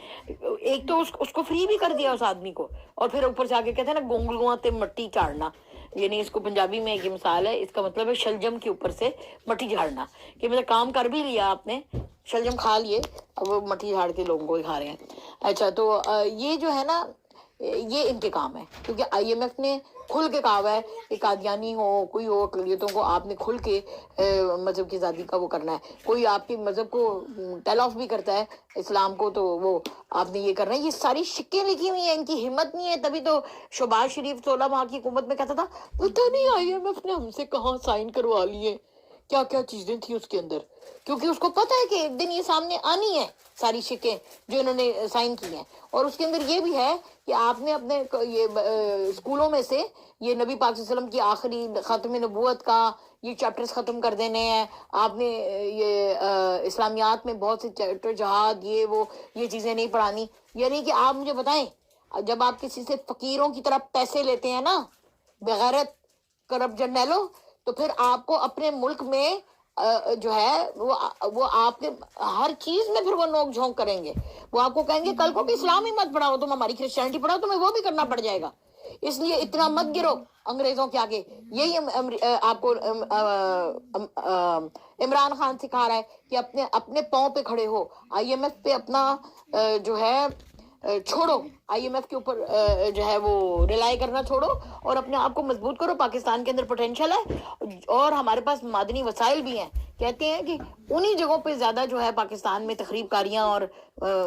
ایک تو اس کو فری بھی کر دیا اس آدمی کو، اور پھر اوپر سے آگے کہتے ہیں نا گونگلواں تے مٹی چاڑنا، یعنی اس کو پنجابی میں یہ مثال ہے، اس کا مطلب ہے شلجم کے اوپر سے مٹی جھاڑنا، کہ مطلب کام کر بھی لیا آپ نے، شلجم کھا لیے، اب وہ مٹی جھاڑ کے لوگوں کو ہی کھا رہے ہیں۔ اچھا، تو یہ جو ہے نا یہ ان کے کام ہے، کیونکہ آئی ایم ایف نے کھل کے کہا ہوا ہے کہ قادیانی ہو کوئی ہو اقلیتوں کو آپ نے کھل کے مذہب کی آزادی کا وہ کرنا ہے. کوئی آپ کے مذہب کو ٹیل آف بھی کرتا ہے اسلام کو تو وہ آپ نے یہ کرنا ہے. یہ ساری شکیں لکھی ہوئی ہیں، ان کی ہمت نہیں ہے. تبھی تو شہباز شریف 16 ماہ کی حکومت میں کہتا تھا پتہ نہیں آئی ایم ایف نے ہم سے کہاں سائن کروا لیے، کیا کیا چیزیں تھیں اس کے اندر، کیونکہ اس کو پتہ ہے کہ ایک دن یہ سامنے آنی ہے ساری شکیں جو انہوں نے سائن کی ہیں. اور اس کے اندر یہ بھی ہے کہ آپ نے اپنے یہ اسکولوں میں سے یہ نبی پاک صلی اللہ علیہ وسلم کی آخری ختم نبوت کا یہ چیپٹرز ختم کر دینے ہیں. آپ نے یہ اسلامیات میں بہت سے چیپٹر جہاد یہ چیزیں نہیں پڑھانی. یعنی کہ آپ مجھے بتائیں، جب آپ کسی سے فقیروں کی طرح پیسے لیتے ہیں نا بغیرت کرپٹ جرنیلو، تو پھر آپ کو اپنے ملک میں جو ہے وہ آپ کے ہر چیز میں پھر وہ نوک جھونک کریں گے. وہ آپ کو کہیں گے کل کو بھی اسلام ہی مت پڑھاؤ، تم ہماری کرسچینٹی پڑھاؤ، تمہیں وہ بھی کرنا پڑ جائے گا. اس لیے اتنا مت گرو انگریزوں کے آگے. یہی آپ کو عمران خان سکھا رہا ہے کہ اپنے پاؤں پہ کھڑے ہو. آئی ایم ایف پہ اپنا جو ہے چھوڑو، آئی ایم ایف کے اوپر جو ہے وہ ریلائی کرنا چھوڑو اور اپنے آپ کو مضبوط کرو. پاکستان کے اندر پوٹینشیل ہے اور ہمارے پاس معدنی وسائل بھی ہیں. کہتے ہیں کہ انہی جگہوں پہ زیادہ جو ہے پاکستان میں تخریب کاریاں اور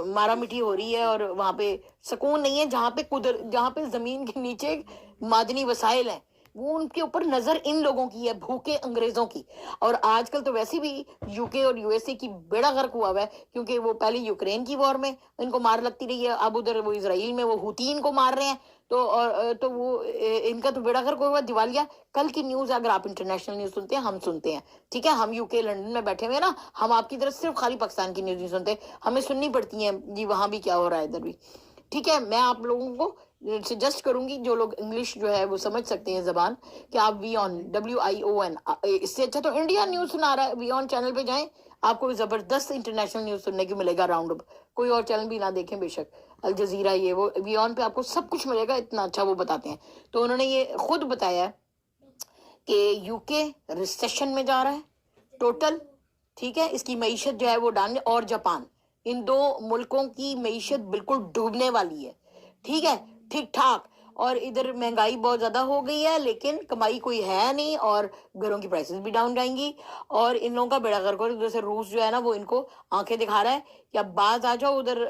مارا مٹی ہو رہی ہے اور وہاں پہ سکون نہیں ہے جہاں پہ زمین کے نیچے معدنی وسائل ہیں. وہ ان کے اوپر نظر ان لوگوں کی ہے، بھوکے انگریزوں کی. اور آج کل تو ویسے بھی یو کے اور یو ایس اے کی بیڑا غرق ہوا ہوا ہے، کیونکہ وہ پہلے یوکرین کی وار میں ان کو مار لگتی رہی ہے، اب ادھر وہ اسرائیل میں وہ ہوتی ان کو مار رہے ہیں. تو وہ ان کا تو بیڑا غرق ہوا دیوالیہ. کل کی نیوز اگر آپ انٹرنیشنل نیوز سنتے ہیں، ہم سنتے ہیں، ٹھیک ہے، ہم یو کے لنڈن میں بیٹھے ہوئے نا، ہم آپ کی طرف صرف خالی پاکستان کی نیوز نہیں سنتے، ہمیں سننی پڑتی ہیں جی وہاں بھی کیا ہو رہا ہے ادھر بھی. ٹھیک ہے، میں آپ لوگوں کو سجیسٹ کروں گی جو لوگ انگلش جو ہے وہ سمجھ سکتے ہیں زبان، کہ آپ وی آن WION، اس سے اچھا تو انڈیا نیوز سنا رہا ہے. وی آن چینل پہ جائیں، آپ کو زبردست انٹرنیشنل نیوز سننے کو ملے گا راؤنڈ اپ. کوئی اور چینل بھی نہ دیکھیں بے شک، الجزیرہ یہ وہ، وی آن پہ آپ کو سب کچھ ملے گا، اتنا اچھا وہ بتاتے ہیں. تو انہوں نے یہ خود بتایا ہے کہ یو کے ریسیشن میں جا رہا ہے ٹوٹل، ٹھیک ہے، اس کی معیشت جو ہے وہ ڈالنے، اور جاپان، ان دو ملکوں کی معیشت بالکل ڈوبنے والی ہے. ٹھیک ہے، ٹھیک ٹھاک. اور ادھر مہنگائی بہت زیادہ ہو گئی ہے لیکن کمائی کوئی ہے نہیں، اور گھروں کی پرائسز بھی ڈاؤن جائیں گی، اور ان لوگوں کا بیڑا غرق. ادھر سے روس جو ہے نا وہ ان کو آنکھیں دکھا رہا ہے کہ اب باز آ جاؤ ادھر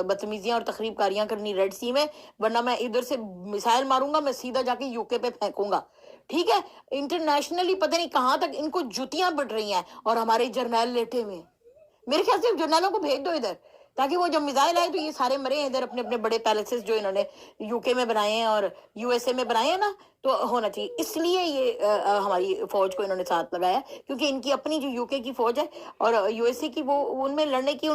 بدتمیزیاں اور تخریب کاریاں کرنی ریڈ سی میں، ورنہ میں ادھر سے میسائل ماروں گا، میں سیدھا جا کے یو کے پہ پھینکوں گا. ٹھیک ہے، انٹرنیشنلی پتہ نہیں کہاں تک ان کو جوتیاں پڑ رہی ہیں، اور ہمارے جرنیل لیٹے ہوئے. میرے خیال سے جرنیلوں کو بھیج دو ادھر، تاکہ وہ جب میزائل آئے تو یہ سارے مرے ہیں ادھر اپنے اپنے بڑے پیلسز جو انہوں نے یو کے میں بنائے ہیں اور یو ایس اے میں بنائے ہیں نا، تو ہونا چاہیے. اس لیے یہ ہماری فوج کو انہوں نے ساتھ لگایا، کیونکہ ان کی اپنی جو یو کے کی فوج ہے اور یو ایس اے کی، وہ ان میں لڑنے کی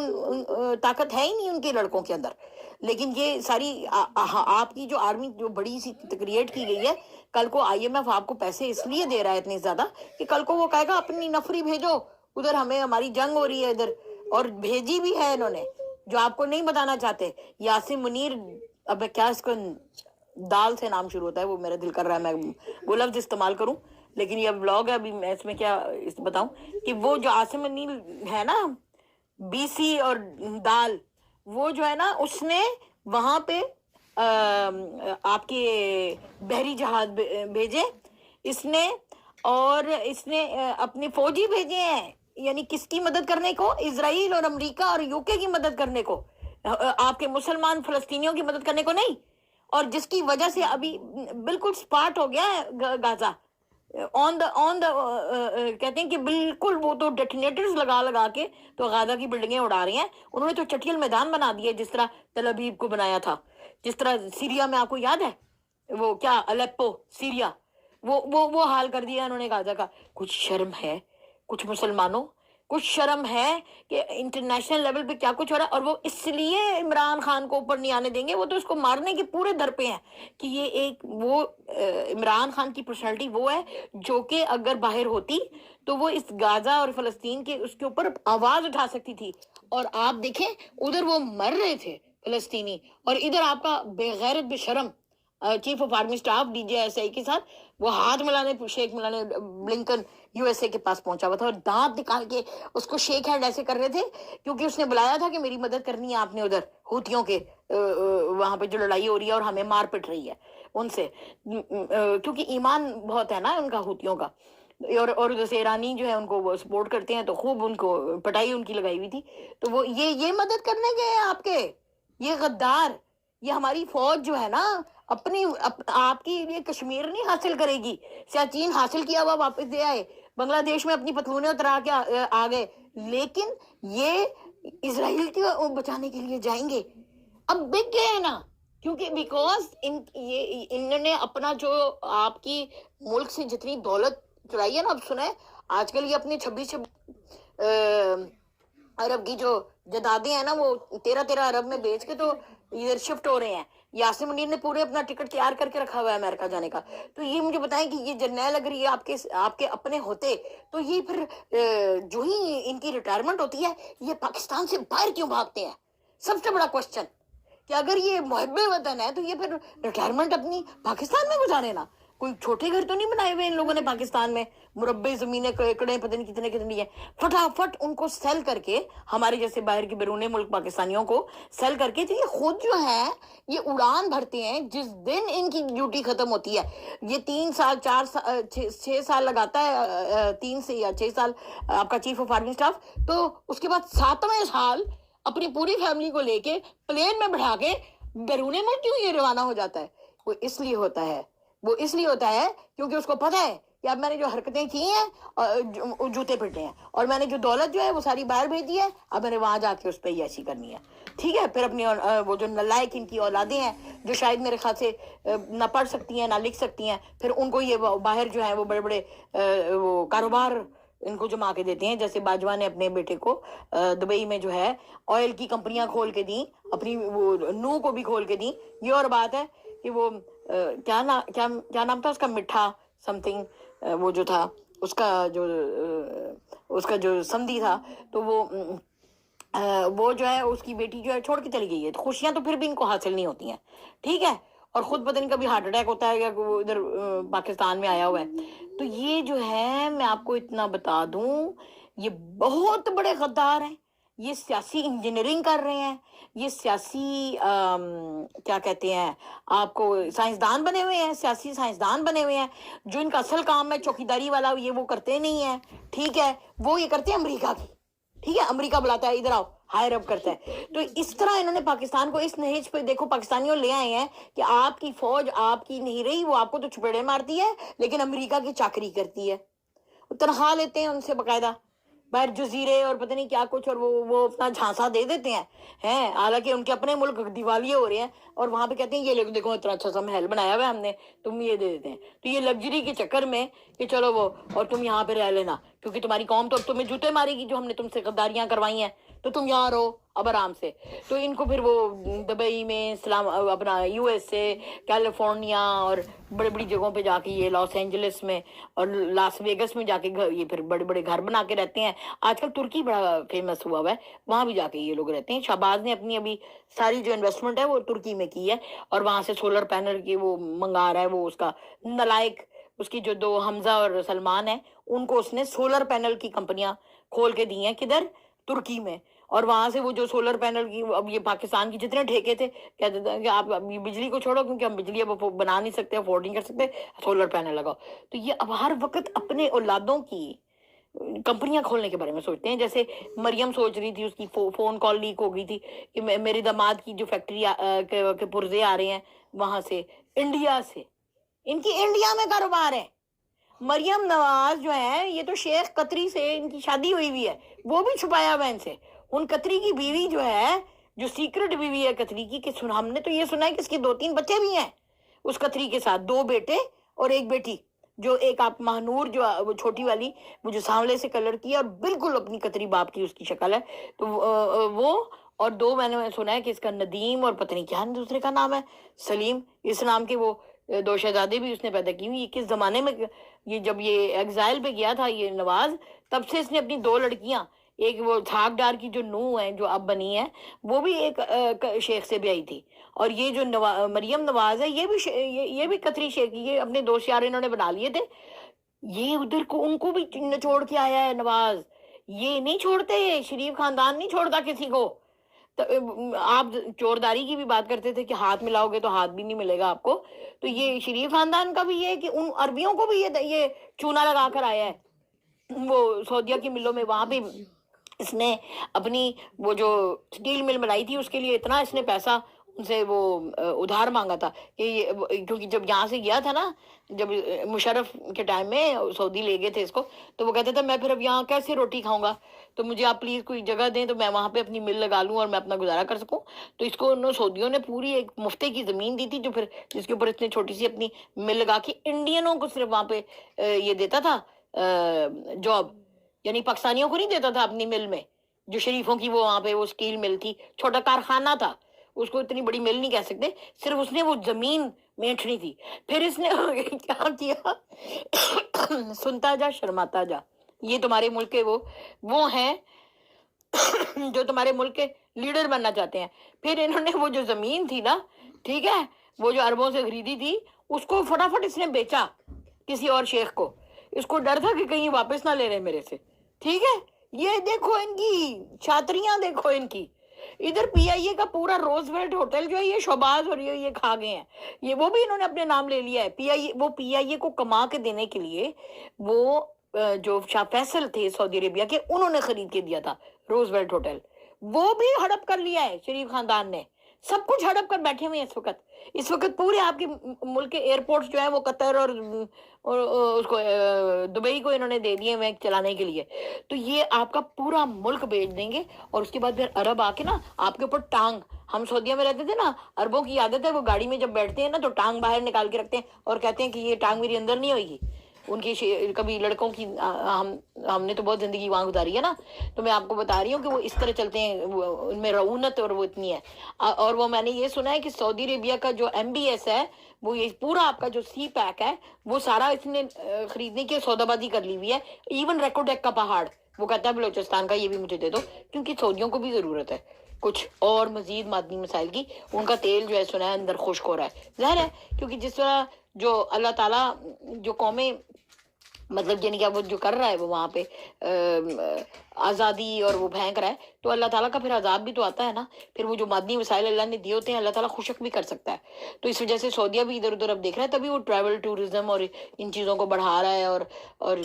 طاقت ہے ہی نہیں ان کے لڑکوں کے اندر. لیکن یہ ساری آپ کی جو آرمی جو بڑی سی کریٹ کی گئی ہے، کل کو آئی ایم ایف آپ کو پیسے اس لیے دے رہا ہے اتنے زیادہ کہ کل کو وہ کہے گا اپنی نفری بھیجو ادھر، ہمیں ہماری جنگ ہو رہی ہے ادھر. اور بھیجی بھی ہے انہوں نے، جو آپ کو نہیں بتانا چاہتے. یاسین منیر، اب کیا اس کو دال سے نام شروع ہوتا ہے، وہ میرا دل کر رہا ہے میں وہ لفظ استعمال کروں، لیکن یہ بلاگ ہے، ابھی میں اس میں کیا بتاؤں، کہ وہ جو عاصم منیر ہے نا BC اور دال، وہ جو ہے نا اس نے وہاں پہ آپ کے بحری جہاز بھیجے اس نے، اور اس نے اپنے فوجی بھیجے ہیں. یعنی کس کی مدد کرنے کو؟ اسرائیل اور امریکہ اور یو کے کی مدد کرنے کو، آپ کے مسلمان فلسطینیوں کی مدد کرنے کو نہیں. اور جس کی وجہ سے ابھی بالکل سپاٹ ہو گیا ہے غازہ، آن دا کہتے ہیں کہ بالکل وہ تو ڈیٹونیٹرز لگا کے تو غازہ کی بلڈنگیں اڑا رہی ہیں. انہوں نے تو چٹیل میدان بنا دیا جس طرح تل ابیب کو بنایا تھا، جس طرح سیریا میں، آپ کو یاد ہے وہ کیا الیپو سیریا، وہ حال کر دیا انہوں نے غازہ کا. کچھ شرم ہے کچھ مسلمانوں، کچھ شرم ہے کہ انٹرنیشنل لیول پہ کیا کچھ ہو رہا ہے. اور وہ اس لیے عمران خان کو اوپر نہیں آنے دیں گے، وہ تو اس کو مارنے کے پورے در پہ ہیں کہ یہ ایک وہ عمران خان کی پرسنالٹی وہ ہے جو کہ اگر باہر ہوتی تو وہ اس غازہ اور فلسطین کے اس کے اوپر آواز اٹھا سکتی تھی. اور آپ دیکھیں ادھر وہ مر رہے تھے فلسطینی، اور ادھر آپ کا بے غیرت بے شرم chief of army staff DJSI کے ساتھ وہ ہاتھ ملانے، شیک ملانے بلنکن USA کے پاس پہنچا ہوا تھا، اور دانت نکال کے اس کو شیک ہینڈ ایسے کر رہے تھے، کیونکہ اس نے بلایا تھا کہ میری مدد کرنی ہے آپ نے ادھر ہوتیوں کے وہاں پہ جو لڑائی ہو رہی ہے اور ہمیں مار پٹ رہی ہے ان سے، کیونکہ ایمان بہت ہے نا ان کا ہوتیوں کا، اور جیسے ایرانی جو ہے ان کو وہ سپورٹ کرتے ہیں تو خوب ان کو پٹائی ان کی لگائی ہوئی تھی، تو وہ یہ مدد کرنے گئے ہیں آپ کے، یہ غدار، یہ ہماری فوج جو ہے نا اپنی آپ کی یہ کشمیر نہیں حاصل کرے گی، سیاچین حاصل کیا ہوا واپس دے آئے، بنگلہ دیش میں اپنی پتلونیں اترا کے آ گئے، لیکن یہ اسرائیل کو بچانے کے لیے جائیں گے، اب بک گئے ہیں نا، کیونکہ بیکاز انہوں نے اپنا جو آپ کی ملک سے جتنی دولت چرائی ہے نا، اب سنیں آج کل یہ اپنے 26 ارب کی جو جدادیں ہیں نا وہ 13 ارب میں بیچ کے تو ادھر شفٹ ہو رہے ہیں، یاسر منیر نے پورے اپنا ٹکٹ تیار کر کے رکھا ہوا ہے امریکہ جانے کا، تو یہ مجھے بتائیں کہ یہ جرنیل اگر یہ آپ کے اپنے ہوتے تو یہ پھر جو ہی ان کی ریٹائرمنٹ ہوتی ہے یہ پاکستان سے باہر کیوں بھاگتے ہیں؟ سب سے بڑا کوشچن کہ اگر یہ محب وطن ہے تو یہ پھر ریٹائرمنٹ اپنی پاکستان میں گزارے نا، کوئی چھوٹے گھر تو نہیں بنائے ہوئے ان لوگوں نے پاکستان میں، مربع زمینیں ایکڑیں پتہ نہیں کتنے کتنی ہیں، فٹافٹ ان کو سیل کر کے، ہمارے جیسے باہر کے بیرون ملک پاکستانیوں کو سیل کر کے، تو یہ خود جو ہے یہ اڑان بھرتے ہیں جس دن ان کی ڈیوٹی ختم ہوتی ہے، یہ 3 سال 4 سال 6 سال لگاتا ہے، 3 سے یا 6 سال آپ کا چیف آف آرمی اسٹاف، تو اس کے بعد 7ویں سال اپنی پوری فیملی کو لے کے پلین میں بٹھا کے بیرون ملک کیوں یہ روانہ ہو جاتا ہے؟ وہ اس لیے ہوتا ہے کیونکہ اس کو پتہ ہے کہ اب میں نے جو حرکتیں کی ہیں جوتے پھٹے ہیں، اور میں نے جو دولت جو ہے وہ ساری باہر بھیج دی ہے، اب میں نے وہاں جا کے اس پہ ایسی کرنی ہے، ٹھیک ہے؟ پھر اپنی وہ جو نالائق ان کی اولادیں ہیں جو شاید میرے خیال سے نہ پڑھ سکتی ہیں نہ لکھ سکتی ہیں، پھر ان کو یہ باہر جو ہے وہ بڑے بڑے وہ کاروبار ان کو جما کے دیتے ہیں، جیسے باجوہ نے اپنے بیٹے کو دبئی میں جو ہے آئل کی کمپنیاں کھول کے دیں، اپنی وہ نو کو بھی کھول کے دیں، یہ اور بات ہے کہ وہ کیا نام تھا اس کا، مٹھا سم تھنگ، وہ جو تھا اس کا جو سندھی تھا، تو وہ جو ہے اس کی بیٹی جو ہے چھوڑ کے چلی گئی ہے، تو خوشیاں تو پھر بھی ان کو حاصل نہیں ہوتی ہیں، ٹھیک ہے؟ اور خود پتہ نہیں کبھی ہارٹ اٹیک ہوتا ہے یا وہ ادھر پاکستان میں آیا ہوا ہے، تو یہ جو ہے میں آپ کو اتنا بتا دوں یہ بہت بڑے غدار ہیں، یہ سیاسی انجینئرنگ کر رہے ہیں، یہ سیاسی کیا کہتے ہیں آپ کو، سائنسدان بنے ہوئے ہیں، سیاسی سائنسدان بنے ہوئے ہیں، جو ان کا اصل کام ہے چوکیداری والا یہ وہ کرتے نہیں ہیں، ٹھیک ہے؟ وہ یہ کرتے ہیں امریکہ کی، ٹھیک ہے؟ امریکہ بلاتا ہے ادھر آؤ، ہائر اپ کرتا ہے، تو اس طرح انہوں نے پاکستان کو اس نہج پہ دیکھو پاکستانیوں لے آئے ہیں کہ آپ کی فوج آپ کی نہیں رہی، وہ آپ کو تو چپیڑے مارتی ہے لیکن امریکہ کی چاکری کرتی ہے، تنخواہ لیتے ہیں ان سے باقاعدہ، باہر جزیرے اور پتہ نہیں کیا کچھ، اور وہ اپنا جھانسا دے دیتے ہیں حالانکہ ان کے اپنے ملک دیوالیے ہو رہے ہیں، اور وہاں پہ کہتے ہیں یہ لوگ دیکھو اتنا اچھا سا محل بنایا ہوا ہے ہم نے، تم یہ دے دیتے ہیں، تو یہ لگژری کے چکر میں کہ چلو وہ اور تم یہاں پہ رہ لینا کیونکہ تمہاری قوم تو اب تمہیں جوتے مارے گی جو ہم نے تم سے غداریاں کروائی ہیں، تو تم یہاں رہو اب آرام سے، تو ان کو پھر وہ دبئی میں اپنا یو ایس اے، کیلیفورنیا اور بڑی بڑی جگہوں پہ جا کے، یہ لاس اینجلس میں اور لاس ویگس میں جا کے یہ پھر بڑے بڑے گھر بنا کے رہتے ہیں، آج کل ترکی بڑا فیمس ہوا ہے، وہاں بھی جا کے یہ لوگ رہتے ہیں، شہباز نے اپنی ابھی ساری جو انویسٹمنٹ ہے وہ ترکی میں کی ہے، اور وہاں سے سولر پینل کی وہ منگا رہا ہے، وہ اس کا نلائق اس کی جو 2 حمزہ اور سلمان ہیں ان کو اس نے سولر پینل کی کمپنیاں کھول کے دی ہیں، کدھر؟ ترکی میں، اور وہاں سے وہ جو سولر پینل کی اب یہ پاکستان کی جتنے ٹھیکے تھے کہتے تھے کہ آپ بجلی کو چھوڑو کیونکہ ہم بجلی اب بنا نہیں سکتے، افورڈ نہیں کر سکتے، سولر پینل لگاؤ، تو یہ اب ہر وقت اپنے اولادوں کی کمپنیاں کھولنے کے بارے میں سوچتے ہیں، جیسے مریم سوچ رہی تھی، اس کی فون کال لیک ہو گئی تھی کہ میرے داماد کی جو فیکٹری کے پرزے آ رہے ہیں وہاں سے، انڈیا سے، ان کی انڈیا میں کاروبار ہے، مریم نواز جو ہے یہ تو شیخ قطری سے ان کی شادی ہوئی ہے، وہ بھی چھپایا ہوا ان سے، ان قطری کی بیوی جو ہے جو سیکرٹ بیوی ہے قطری کی، کہ ہم نے تو یہ سنا ہے کہ اس کے 2-3 بچے بھی ہیں اس قطری کے ساتھ، 2 بیٹے اور 1 بیٹی، جو ایک آپ مہنور جو وہ چھوٹی والی وہ جو سانولے سے کلر کی ہے اور بالکل اپنی قطری باپ کی اس کی شکل ہے، تو وہ اور 2 میں نے سنا ہے کہ اس کا ندیم اور پتہ نہیں کیا دوسرے کا نام ہے سلیم، اس نام کے وہ 2 شہزادے بھی اس نے پیدا کی ہوئی، یہ کس زمانے میں، یہ جب یہ ایگزائل پہ گیا تھا یہ نواز تب سے اس نے اپنی 2 لڑکیاں، ایک وہ جھاگ ڈار کی جو نو ہے جو اب بنی ہے وہ بھی ایک شیخ سے بھی آئی تھی، اور یہ جو مریم نواز ہے یہ بھی قطری شیخ کی، یہ اپنے 2 شیار انہوں نے بنا لیے تھے، یہ ادھر کو ان کو بھی نچوڑ کے آیا ہے نواز، یہ نہیں چھوڑتے، شریف خاندان نہیں چھوڑتا کسی کو، آپ چورداری کی بھی بات کرتے تھے کہ ہاتھ ملاؤ گے تو ہاتھ بھی نہیں ملے گا آپ کو. تو یہ شریف خاندان کا بھی یہ کہ ان عربیوں کو بھی یہ چونا لگا کر آیا ہے وہ سعودیہ کی ملوں میں. وہاں پہ اس نے اپنی وہ جو اسٹیل مل بنائی تھی اس کے لیے اتنا اس نے پیسہ ان سے وہ ادھار مانگا تھا کہ کیونکہ جب یہاں سے گیا تھا نا, جب مشرف کے ٹائم میں سعودی لے گئے تھے اس کو, تو وہ کہتا تھا میں پھر اب یہاں کیسے روٹی کھاؤں گا, تو مجھے آپ پلیز کوئی جگہ دیں تو میں وہاں پہ اپنی مل لگا لوں اور میں اپنا گزارا کر سکوں. تو اس کو انہوں سعودیوں نے پوری ایک مفتے کی زمین دی تھی جو پھر جس کے اوپر اس نے چھوٹی سی اپنی مل لگا کے انڈینوں کو صرف وہاں پہ یہ دیتا تھا جاب, یعنی پاکستانیوں کو نہیں دیتا تھا اپنی مل میں. جو شریفوں کی وہ وہاں پہ وہ اسٹیل مل تھی, چھوٹا کارخانہ تھا, اس کو اتنی بڑی مل نہیں کہہ سکتے, صرف اس نے وہ زمین میٹھنی تھی. پھر اس نے کیا کیا, سنتا جا شرماتا جا, یہ تمہارے ملک کے وہ ہیں جو تمہارے ملک کے لیڈر بننا چاہتے ہیں. پھر انہوں نے وہ جو زمین تھی نا, ٹھیک ہے, وہ جو عربوں سے خریدی تھی اس کو فٹافٹ اس نے بیچا کسی اور شیخ کو. اس کو ڈر تھا کہ کہیں واپس نہ لے رہے میرے سے, ٹھیک ہے. یہ دیکھو ان کی چھاتریاں, دیکھو ان کی. ادھر پی آئی اے کا پورا روز ویلٹ ہوٹل جو ہے یہ شہباز اور یہ کھا گئے ہیں, یہ وہ بھی انہوں نے اپنے نام لے لیا ہے. پی آئی اے کو کما کے دینے کے لیے وہ جو شاہ فیصل تھے سعودی عربیہ کے, انہوں نے خرید کے دیا تھا روز ویلٹ ہوٹل, وہ بھی ہڑپ کر لیا ہے شریف خاندان نے. سب کچھ ہڑپ کر بیٹھے ہوئے ہیں اس وقت پورے آپ کے ملک کے ایئرپورٹس جو ہیں وہ قطر اور اس کو دبئی کو انہوں نے دے دیے ہوئے چلانے کے لیے. تو یہ آپ کا پورا ملک بیچ دیں گے اور اس کے بعد پھر عرب آ کے نا آپ کے اوپر ٹانگ, ہم سعودیہ میں رہتے تھے نا, عربوں کی عادت ہے وہ گاڑی میں جب بیٹھتے ہیں نا تو ٹانگ باہر نکال کے رکھتے ہیں اور کہتے ہیں کہ یہ ٹانگ میری اندر نہیں ہوئے گی. ان کی کبھی لڑکوں کی ہم نے تو بہت زندگی وہاں گزاری ہے نا, تو میں آپ کو بتا رہی ہوں کہ وہ اس طرح چلتے ہیں, ان میں رعونت اور وہ اتنی ہے. اور وہ میں نے یہ سنا ہے کہ سعودی عربیہ کا جو ایم بی ایس ہے وہ یہ پورا آپ کا جو سی پیک ہے وہ سارا اس نے خریدنے کی سودا بازی کر لی ہوئی ہے. ایون ریکوڈیک کا پہاڑ وہ کہتا ہے بلوچستان کا, یہ بھی مجھے دے دو, کیونکہ سعودیوں کو بھی ضرورت ہے کچھ اور مزید معدنی مسائل کی. ان کا تیل جو ہے سنا ہے اندر خشک ہو رہا ہے, ظاہر ہے کیونکہ جس طرح جو اللہ تعالیٰ جو قومیں مطلب یعنی کہ وہ جو کر رہا ہے وہ وہاں پہ آزادی اور وہ پھینک رہا ہے, تو اللہ تعالیٰ کا پھر عذاب بھی تو آتا ہے نا. پھر وہ جو مادنی وسائل اللہ نے دیے ہوتے ہیں اللہ تعالیٰ خشک بھی کر سکتا ہے. تو اس وجہ سے سعودیہ بھی ادھر ادھر اب دیکھ رہا ہے, تبھی وہ ٹریول ٹورزم اور ان چیزوں کو بڑھا رہا ہے. اور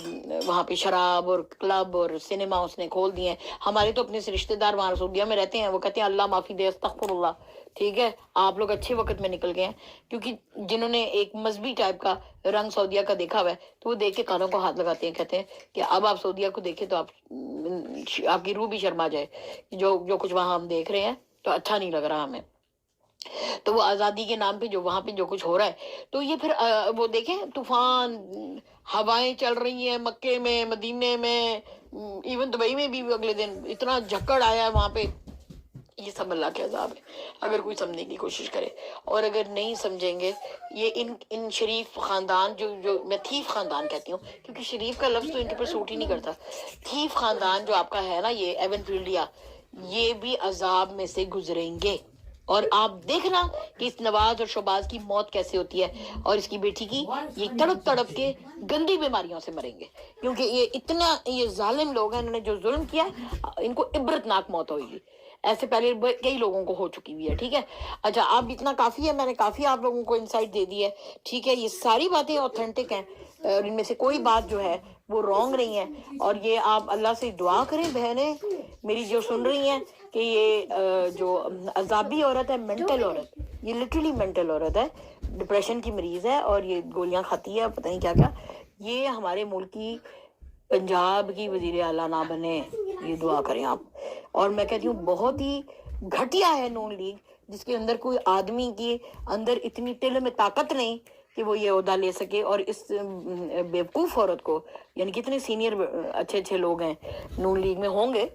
وہاں پہ شراب اور کلب اور سنیما اس نے کھول دیے ہیں. ہمارے تو اپنے سے رشتے دار وہاں سعودیہ میں رہتے ہیں, وہ کہتے ہیں اللہ معافی دے, استغفر اللہ, ٹھیک ہے, آپ لوگ اچھے وقت میں نکل گئے ہیں. کیونکہ جنہوں نے ایک مذہبی ٹائپ کا رنگ سعودیہ کا دیکھا ہوا ہے تو وہ دیکھ کے کانوں کو ہاتھ لگاتے ہیں, کہتے ہیں کہ اب آپ سعودیہ کو دیکھیں تو آپ کی روح بھی شرما جائے, جو کچھ وہاں ہم دیکھ رہے ہیں تو اچھا نہیں لگ رہا ہمیں. تو وہ آزادی کے نام پہ جو وہاں پہ جو کچھ ہو رہا ہے, تو یہ پھر وہ دیکھیں طوفان ہوائیں چل رہی ہیں مکے میں, مدینے میں, ایون دبئی میں بھی اگلے دن اتنا جھکڑ آیا ہے وہاں پہ. یہ سب اللہ کے عذاب ہے اگر کوئی سمجھنے کی کوشش کرے, اور اگر نہیں سمجھیں گے یہ ان شریف خاندان جو میں تھیف خاندان کہتی ہوں کیونکہ شریف کا لفظ تو ان کے اوپر سوٹ ہی نہیں کرتا. تھیف خاندان جو آپ کا ہے نا یہ ایون فیلڈیا, یہ بھی عذاب میں سے گزریں گے. اور آپ دیکھنا کہ اس نواز اور شہباز کی موت کیسے ہوتی ہے, اور اس کی بیٹی کی یہ تڑپ تڑپ کے گندی بیماریوں سے مریں گے, کیونکہ یہ ظالم لوگ ہیں, انہوں نے جو ظلم کیا ہے ان کو عبرتناک موت ہوئے گی. ایسے پہلے کئی لوگوں کو ہو چکی ہوئی ہے, ٹھیک ہے. اچھا اب اتنا کافی ہے, میں نے کافی آپ لوگوں کو انسائٹ دے دی ہے, ٹھیک ہے. یہ ساری باتیں اوتھینٹک ہیں اور ان میں سے کوئی بات جو ہے وہ رانگ نہیں ہے. اور یہ آپ اللہ سے دعا کریں بہنیں میری جو سن رہی ہیں کہ یہ جو عذابی عورت ہے, مینٹل عورت, یہ لٹرلی مینٹل عورت ہے, ڈپریشن کی مریض ہے اور یہ گولیاں کھاتی ہے, پتہ نہیں کیا کیا. یہ ہمارے ملک کی پنجاب کی وزیر اعلیٰ نہ بنے, یہ دعا کریں آپ. اور میں کہتی ہوں بہت ہی گھٹیا ہے نون لیگ, جس کے اندر کوئی آدمی کے اندر اتنی دل میں طاقت نہیں کہ وہ یہ عہدہ لے سکے. اور اس بیوقوف عورت کو, یعنی کتنے سینئر اچھے لوگ ہیں نون لیگ میں, ہوں گے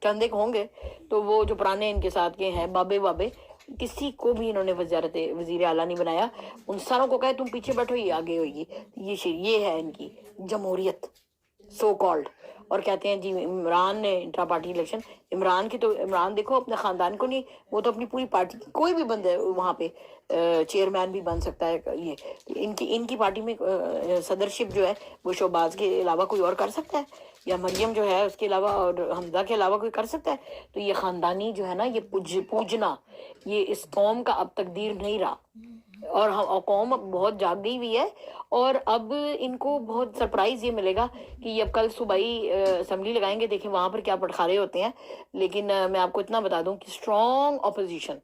چند ایک ہوں گے, تو وہ جو پرانے ان کے ساتھ کے ہیں بابے کسی کو بھی انہوں نے وزیر اعلیٰ نہیں بنایا. ان ساروں کو کہے تم پیچھے بیٹھو, یہ آگے ہوئے گی. یہ ہے ان کی جمہوریت سو کالڈ. اور کہتے ہیں جی عمران نے انٹرا پارٹی الیکشن, عمران دیکھو اپنے خاندان کو نہیں, وہ تو اپنی پوری پارٹی کوئی بھی بندہ وہاں پہ چیئرمین بھی بن سکتا ہے. یہ ان کی پارٹی میں صدرشپ جو ہے وہ شہباز کے علاوہ کوئی اور کر سکتا ہے. یا مریم جو ہے اس کے علاوہ اور حمزہ کے علاوہ کوئی کر سکتا ہے؟ تو یہ خاندانی جو ہے نا یہ پوجنا یہ اس قوم کا اب تقدیر نہیں رہا، اور قوم اب بہت جاگ گئی ہوئی ہے، اور اب ان کو بہت سرپرائز یہ ملے گا کہ یہ اب کل صوبائی اسمبلی لگائیں گے، دیکھیں وہاں پر کیا پٹخارے ہوتے ہیں. لیکن میں آپ کو اتنا بتا دوں کہ strong opposition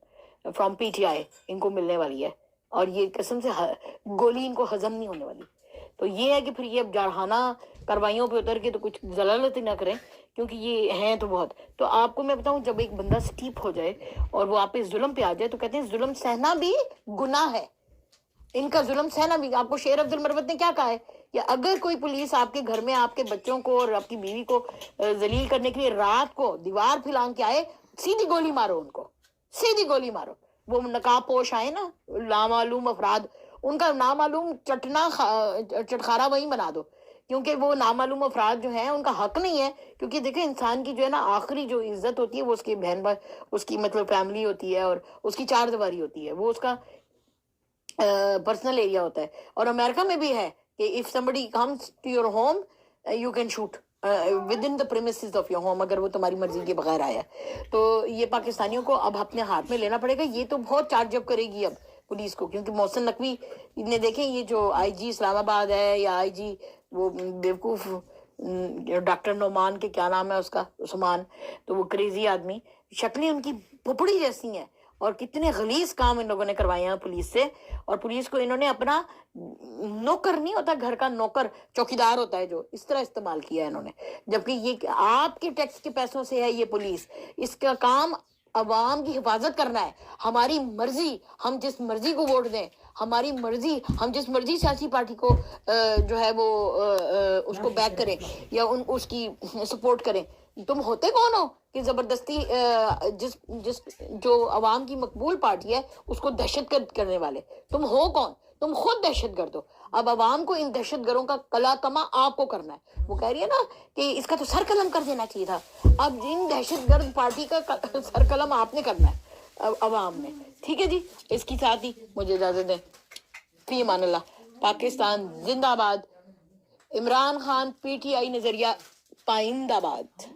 from P T I ان کو ملنے والی ہے، اور یہ قسم سے گولی ان کو ہضم نہیں ہونے والی. تو یہ ہے کہ پھر یہ اب جارحانہ کاروائیوں پہ اتر کے تو کچھ ضلالت نہ کریں، کیونکہ یہ ہیں تو بہت. تو آپ کو میں بتاؤں، جب ایک بندہ سٹیپ ہو جائے اور وہ آپ پہ ظلم پہ آ جائے تو کہتے ہیں ظلم سہنا بھی گناہ ہے. ان کا ظلم سہنا بھی، آپ کو شیر عبد المروت نے کیا کہا ہے کہ اگر کوئی پولیس آپ کے گھر میں آپ کے بچوں کو اور آپ کی بیوی کو ذلیل کرنے کے لیے رات کو دیوار پھلان کے آئے، سیدھی گولی مارو، ان کو سیدھی گولی مارو. وہ نقاب پوش آئے نا نامعلوم افراد، ان کا نامعلوم چٹخارا وہی بنا دو، کیونکہ وہ نامعلوم افراد جو ہیں ان کا حق نہیں ہے. کیونکہ دیکھیں انسان کی جو ہے نا آخری جو عزت ہوتی ہے وہ اس کی بہن بھائی، اس کی مطلب فیملی ہوتی ہے، اور اس کی چار دیواری ہوتی ہے، وہ اس کا پرسنل ایریا ہوتا ہے. اور امریکہ میں بھی ہے کہ if somebody comes to your home you can shoot within the premises of your home، اگر وہ تمہاری مرضی کے بغیر آیا. تو یہ پاکستانیوں کو اب اپنے ہاتھ میں لینا پڑے گا. یہ تو بہت چارج اپ کرے گی اب پولیس کو، کیونکہ محسن نقوی نے دیکھیں یہ جو آئی جی اسلام آباد ہے، یا آئی جی وہ بیوقوف ڈاکٹر نعمان کے کیا نام ہے اس کا، عثمان، تو وہ کریزی آدمی، شکلیں ان کی پھپڑی جیسی ہیں، اور کتنے غلیظ کام ان لوگوں نے کروائے ہیں پولیس سے. اور پولیس کو انہوں نے اپنا نوکر نہیں ہوتا، گھر کا نوکر چوکیدار ہوتا ہے جو، اس طرح استعمال کیا ہے انہوں نے. جبکہ یہ آپ کے ٹیکس کے پیسوں سے ہے یہ پولیس، اس کا کام عوام کی حفاظت کرنا ہے. ہماری مرضی ہم جس مرضی کو ووٹ دیں، ہماری مرضی ہم جس مرضی سیاسی پارٹی کو جو ہے وہ اس کو بیک کریں یا اس کی سپورٹ کریں. تم ہوتے کون ہو کہ زبردستی جس جو عوام کی مقبول پارٹی ہے اس کو دہشت گرد کرنے والے؟ تم ہو کون؟ تم خود دہشت گرد ہو. اب عوام کو ان دہشت گردوں کا کلا کما آپ کو کرنا ہے. وہ کہہ رہی ہے نا کہ اس کا تو سر قلم کر دینا چاہیے تھا. اب ان دہشت گرد پارٹی کا سر قلم آپ نے کرنا ہے عوام نے. ٹھیک ہے جی، اس کی ساتھ ہی مجھے اجازت دیں. فی امان اللہ. پاکستان زندہ باد. عمران خان پی ٹی آئی نظریہ پائندہ باد.